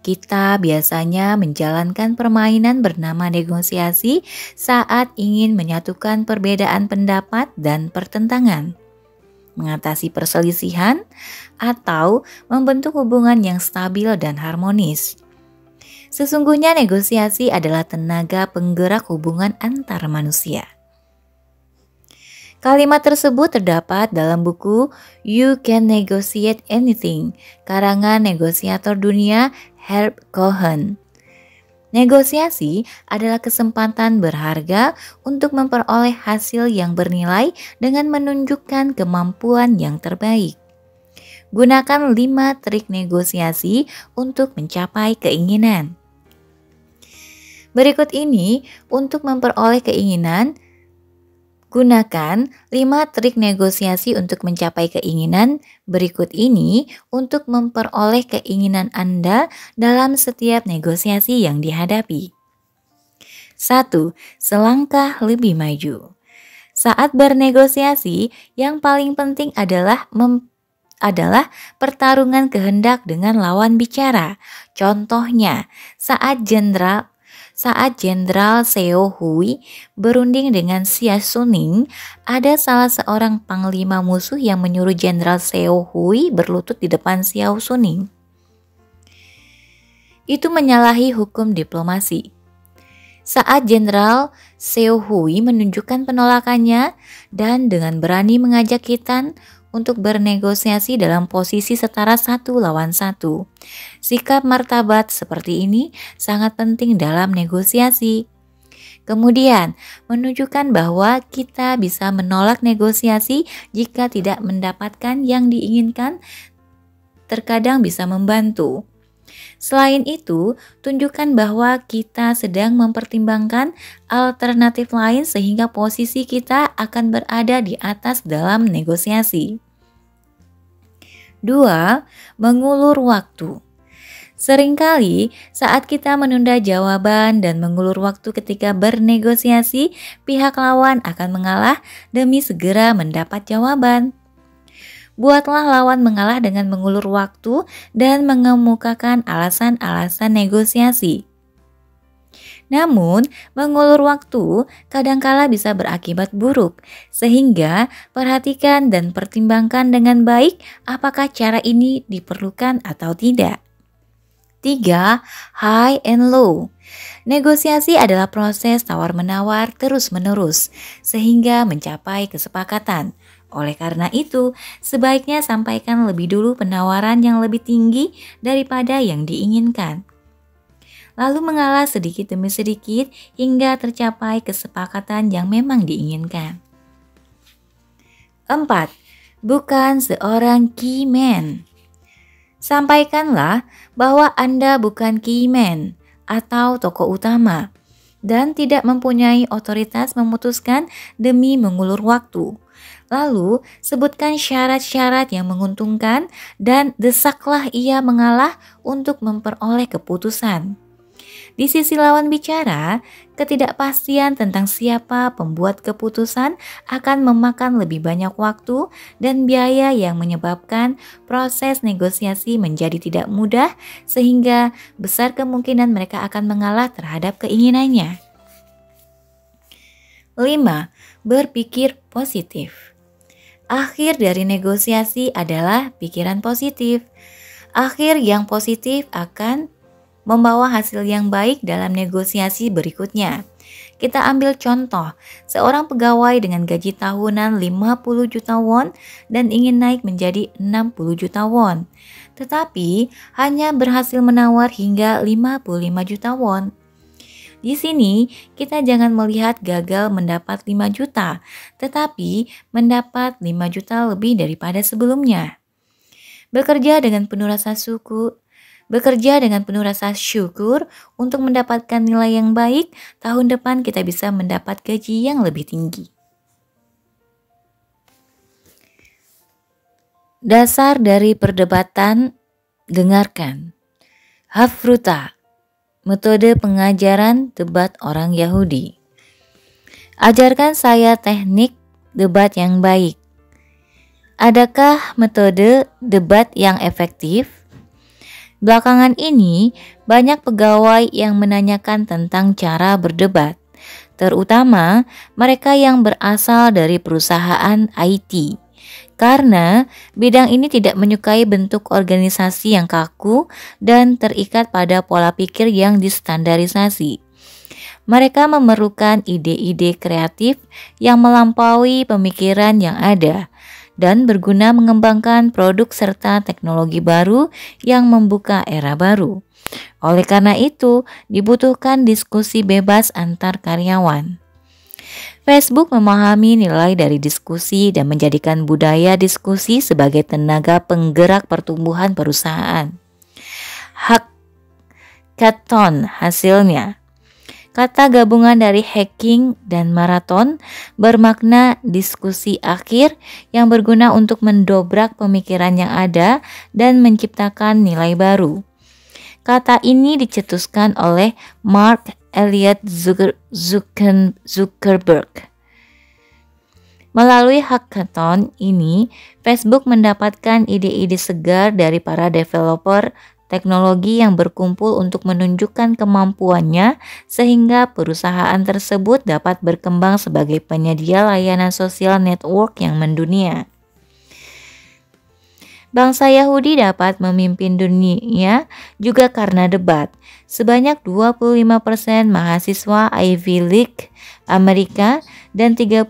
Kita biasanya menjalankan permainan bernama negosiasi saat ingin menyatukan perbedaan pendapat dan pertentangan, mengatasi perselisihan, atau membentuk hubungan yang stabil dan harmonis. Sesungguhnya negosiasi adalah tenaga penggerak hubungan antar manusia. Kalimat tersebut terdapat dalam buku You Can Negotiate Anything, karangan negosiator dunia Herb Cohen. Negosiasi adalah kesempatan berharga untuk memperoleh hasil yang bernilai dengan menunjukkan kemampuan yang terbaik. Gunakan 5 trik negosiasi untuk mencapai keinginan. Berikut ini untuk memperoleh keinginan. Gunakan 5 trik negosiasi untuk mencapai keinginan berikut ini untuk memperoleh keinginan Anda dalam setiap negosiasi yang dihadapi. 1. Selangkah lebih maju. Saat bernegosiasi, yang paling penting adalah pertarungan kehendak dengan lawan bicara. Contohnya, saat Jenderal Seo Hui berunding dengan Xia Suning, ada salah seorang panglima musuh yang menyuruh Jenderal Seo Hui berlutut di depan Xiao Suning. Itu menyalahi hukum diplomasi. Saat Jenderal Seo Hui menunjukkan penolakannya dan dengan berani mengajak Khitan untuk bernegosiasi dalam posisi setara 1 lawan 1. Sikap martabat seperti ini sangat penting dalam negosiasi. Kemudian, menunjukkan bahwa kita bisa menolak negosiasi jika tidak mendapatkan yang diinginkan, terkadang bisa membantu. Selain itu, tunjukkan bahwa kita sedang mempertimbangkan alternatif lain sehingga posisi kita akan berada di atas dalam negosiasi. 2. Mengulur waktu. Seringkali saat kita menunda jawaban dan mengulur waktu ketika bernegosiasi, pihak lawan akan mengalah demi segera mendapat jawaban. Buatlah lawan mengalah dengan mengulur waktu dan mengemukakan alasan-alasan negosiasi. Namun, mengulur waktu kadangkala bisa berakibat buruk, sehingga perhatikan dan pertimbangkan dengan baik apakah cara ini diperlukan atau tidak. 3. High and low. Negosiasi adalah proses tawar-menawar terus-menerus, sehingga mencapai kesepakatan. Oleh karena itu, sebaiknya sampaikan lebih dulu penawaran yang lebih tinggi daripada yang diinginkan. Lalu mengalah sedikit demi sedikit hingga tercapai kesepakatan yang memang diinginkan. 4. Bukan seorang key man. Sampaikanlah bahwa Anda bukan key man atau tokoh utama dan tidak mempunyai otoritas memutuskan demi mengulur waktu. Lalu, sebutkan syarat-syarat yang menguntungkan dan desaklah ia mengalah untuk memperoleh keputusan. Di sisi lawan bicara, ketidakpastian tentang siapa pembuat keputusan akan memakan lebih banyak waktu dan biaya yang menyebabkan proses negosiasi menjadi tidak mudah sehingga besar kemungkinan mereka akan mengalah terhadap keinginannya. 5. Berpikir positif. Akhir dari negosiasi adalah pikiran positif. Akhir yang positif akan membawa hasil yang baik dalam negosiasi berikutnya. Kita ambil contoh, seorang pegawai dengan gaji tahunan 50 juta won dan ingin naik menjadi 60 juta won. Tetapi hanya berhasil menawar hingga 55 juta won. Di sini, kita jangan melihat gagal mendapat 5 juta, tetapi mendapat 5 juta lebih daripada sebelumnya. Bekerja dengan penuh rasa syukur untuk mendapatkan nilai yang baik, tahun depan kita bisa mendapat gaji yang lebih tinggi. Dasar dari perdebatan, dengarkan. Hafruta. Metode pengajaran debat orang Yahudi. Ajarkan saya teknik debat yang baik. Adakah metode debat yang efektif? Belakangan ini, banyak pegawai yang menanyakan tentang cara berdebat, terutama mereka yang berasal dari perusahaan IT. Karena bidang ini tidak menyukai bentuk organisasi yang kaku dan terikat pada pola pikir yang distandarisasi. Mereka memerlukan ide-ide kreatif yang melampaui pemikiran yang ada dan berguna mengembangkan produk serta teknologi baru yang membuka era baru. Oleh karena itu, dibutuhkan diskusi bebas antar karyawan. Facebook memahami nilai dari diskusi dan menjadikan budaya diskusi sebagai tenaga penggerak pertumbuhan perusahaan. Hackathon hasilnya. Kata gabungan dari hacking dan maraton bermakna diskusi akhir yang berguna untuk mendobrak pemikiran yang ada dan menciptakan nilai baru. Kata ini dicetuskan oleh Mark Elliot Zuckerberg. Melalui hackathon ini, Facebook mendapatkan ide-ide segar dari para developer teknologi yang berkumpul untuk menunjukkan kemampuannya sehingga perusahaan tersebut dapat berkembang sebagai penyedia layanan sosial network yang mendunia. Bangsa Yahudi dapat memimpin dunia juga karena debat. Sebanyak 25% mahasiswa Ivy League Amerika dan 30%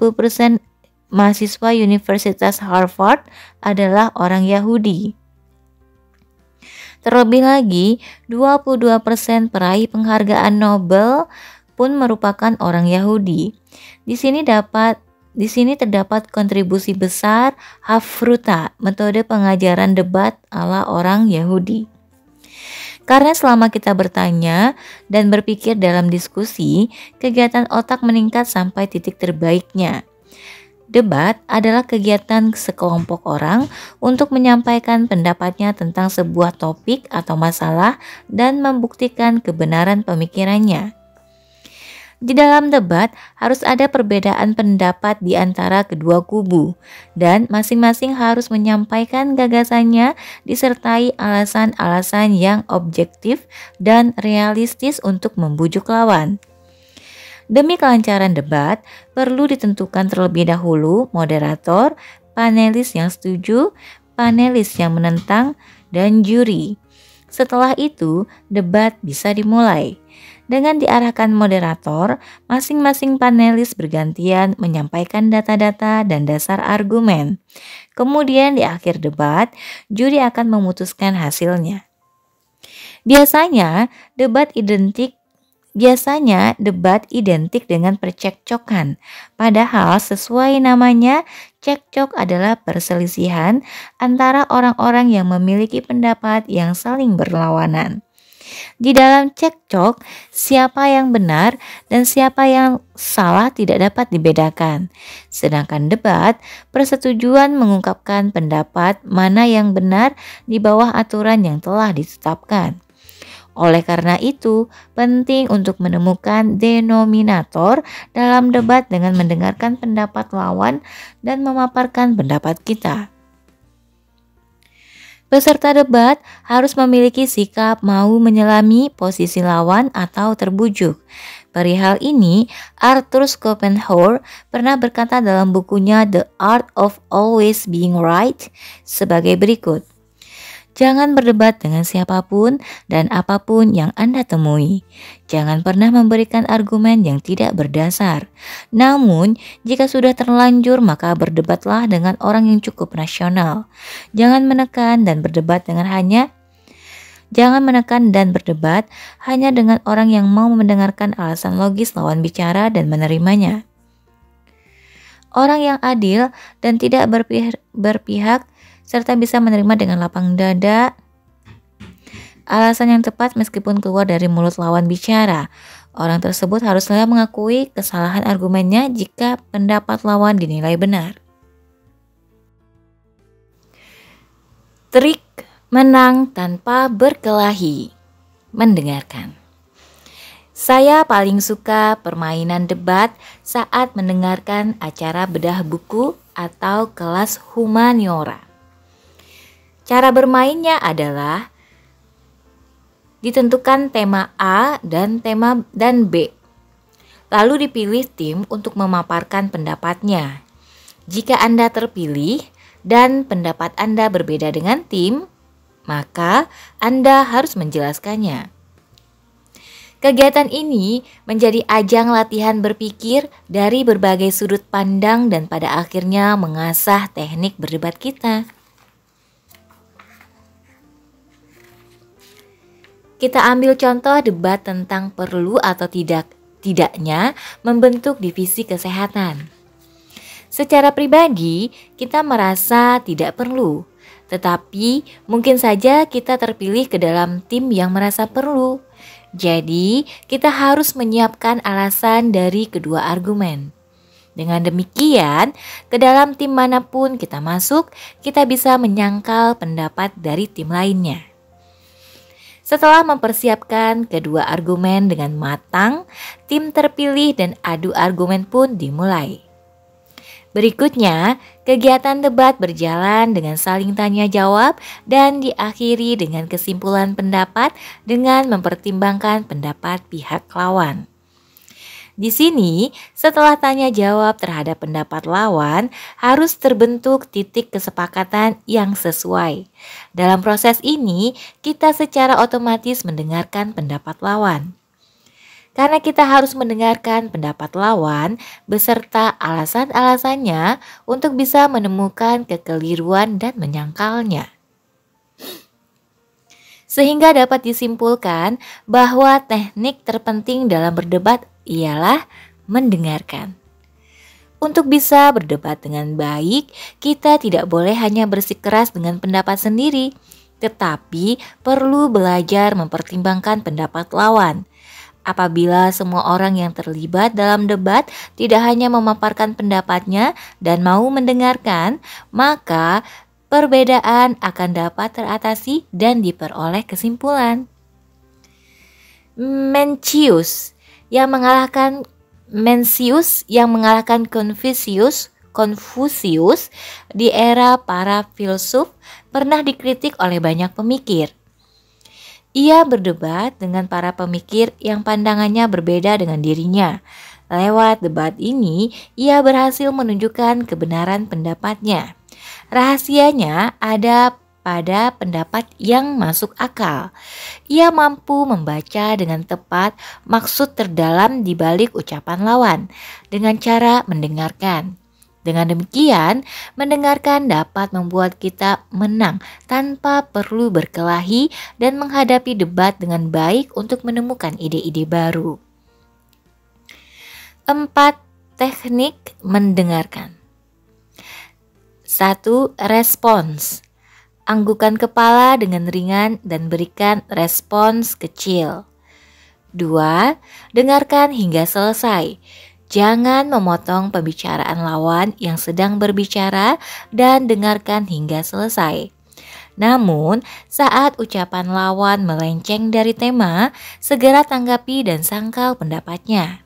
mahasiswa Universitas Harvard adalah orang Yahudi. Terlebih lagi, 22% peraih penghargaan Nobel pun merupakan orang Yahudi. Di sini terdapat kontribusi besar Hafruta, metode pengajaran debat ala orang Yahudi. Karena selama kita bertanya dan berpikir dalam diskusi, kegiatan otak meningkat sampai titik terbaiknya. Debat adalah kegiatan sekelompok orang untuk menyampaikan pendapatnya tentang sebuah topik atau masalah dan membuktikan kebenaran pemikirannya. Di dalam debat harus ada perbedaan pendapat di antara kedua kubu dan masing-masing harus menyampaikan gagasannya disertai alasan-alasan yang objektif dan realistis untuk membujuk lawan. Demi kelancaran debat, perlu ditentukan terlebih dahulu moderator, panelis yang setuju, panelis yang menentang, dan juri. Setelah itu, debat bisa dimulai. Dengan diarahkan moderator, masing-masing panelis bergantian menyampaikan data-data dan dasar argumen. Kemudian di akhir debat, juri akan memutuskan hasilnya. Biasanya, debat identik dengan percekcokan. Padahal sesuai namanya, cekcok adalah perselisihan antara orang-orang yang memiliki pendapat yang saling berlawanan. Di dalam cekcok, siapa yang benar dan siapa yang salah tidak dapat dibedakan. Sedangkan debat, persetujuan mengungkapkan pendapat mana yang benar di bawah aturan yang telah ditetapkan. Oleh karena itu, penting untuk menemukan denominator dalam debat dengan mendengarkan pendapat lawan dan memaparkan pendapat kita. Peserta debat harus memiliki sikap mau menyelami posisi lawan atau terbujuk. Perihal ini, Arthur Schopenhauer pernah berkata dalam bukunya The Art of Always Being Right sebagai berikut. Jangan berdebat dengan siapapun dan apapun yang Anda temui. Jangan pernah memberikan argumen yang tidak berdasar. Namun, jika sudah terlanjur maka berdebatlah dengan orang yang cukup rasional. Jangan menekan dan berdebat hanya dengan orang yang mau mendengarkan alasan logis lawan bicara dan menerimanya. Orang yang adil dan tidak berpihak serta bisa menerima dengan lapang dada alasan yang tepat meskipun keluar dari mulut lawan bicara. Orang tersebut haruslah mengakui kesalahan argumennya jika pendapat lawan dinilai benar. Trik menang tanpa berkelahi. Mendengarkan. Saya paling suka permainan debat saat mendengarkan acara bedah buku atau kelas humaniora. Cara bermainnya adalah ditentukan tema A dan B. Lalu dipilih tim untuk memaparkan pendapatnya. Jika Anda terpilih dan pendapat Anda berbeda dengan tim, maka Anda harus menjelaskannya. Kegiatan ini menjadi ajang latihan berpikir dari berbagai sudut pandang dan pada akhirnya mengasah teknik berdebat kita. Kita ambil contoh debat tentang perlu atau tidaknya membentuk divisi kesehatan. Secara pribadi, kita merasa tidak perlu, tetapi mungkin saja kita terpilih ke dalam tim yang merasa perlu. Jadi, kita harus menyiapkan alasan dari kedua argumen. Dengan demikian, ke dalam tim manapun kita masuk, kita bisa menyangkal pendapat dari tim lainnya. Setelah mempersiapkan kedua argumen dengan matang, tim terpilih dan adu argumen pun dimulai. Berikutnya, kegiatan debat berjalan dengan saling tanya jawab dan diakhiri dengan kesimpulan pendapat dengan mempertimbangkan pendapat pihak lawan. Di sini, setelah tanya jawab terhadap pendapat lawan, harus terbentuk titik kesepakatan yang sesuai. Dalam proses ini, kita secara otomatis mendengarkan pendapat lawan. Karena kita harus mendengarkan pendapat lawan beserta alasan-alasannya untuk bisa menemukan kekeliruan dan menyangkalnya. Sehingga dapat disimpulkan bahwa teknik terpenting dalam berdebat ialah mendengarkan. Untuk bisa berdebat dengan baik, kita tidak boleh hanya bersikeras dengan pendapat sendiri, tetapi perlu belajar mempertimbangkan pendapat lawan. Apabila semua orang yang terlibat dalam debat tidak hanya memaparkan pendapatnya dan mau mendengarkan, maka perbedaan akan dapat teratasi dan diperoleh kesimpulan. Mencius yang mengalahkan Confucius di era para filsuf pernah dikritik oleh banyak pemikir. Ia berdebat dengan para pemikir yang pandangannya berbeda dengan dirinya. Lewat debat ini, ia berhasil menunjukkan kebenaran pendapatnya. Rahasianya ada pada pendapat yang masuk akal. Ia mampu membaca dengan tepat maksud terdalam di balik ucapan lawan dengan cara mendengarkan. Dengan demikian, mendengarkan dapat membuat kita menang tanpa perlu berkelahi dan menghadapi debat dengan baik untuk menemukan ide-ide baru. 4. Teknik mendengarkan. 1. Respons. Anggukan kepala dengan ringan dan berikan respons kecil. 2. Dengarkan hingga selesai. Jangan memotong pembicaraan lawan yang sedang berbicara dan dengarkan hingga selesai. Namun, saat ucapan lawan melenceng dari tema, segera tanggapi dan sangkal pendapatnya.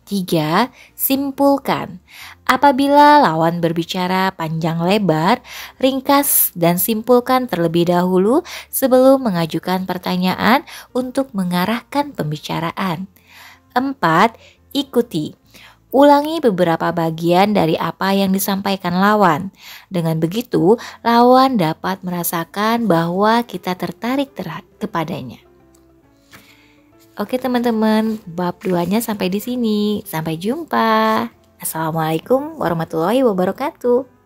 3. Simpulkan. Apabila lawan berbicara panjang lebar, ringkas dan simpulkan terlebih dahulu sebelum mengajukan pertanyaan untuk mengarahkan pembicaraan. 4. Ikuti. Ulangi beberapa bagian dari apa yang disampaikan lawan. Dengan begitu, lawan dapat merasakan bahwa kita tertarik kepadanya. Oke teman-teman, bab 2-nya sampai di sini. Sampai jumpa. Assalamualaikum warahmatullahi wabarakatuh.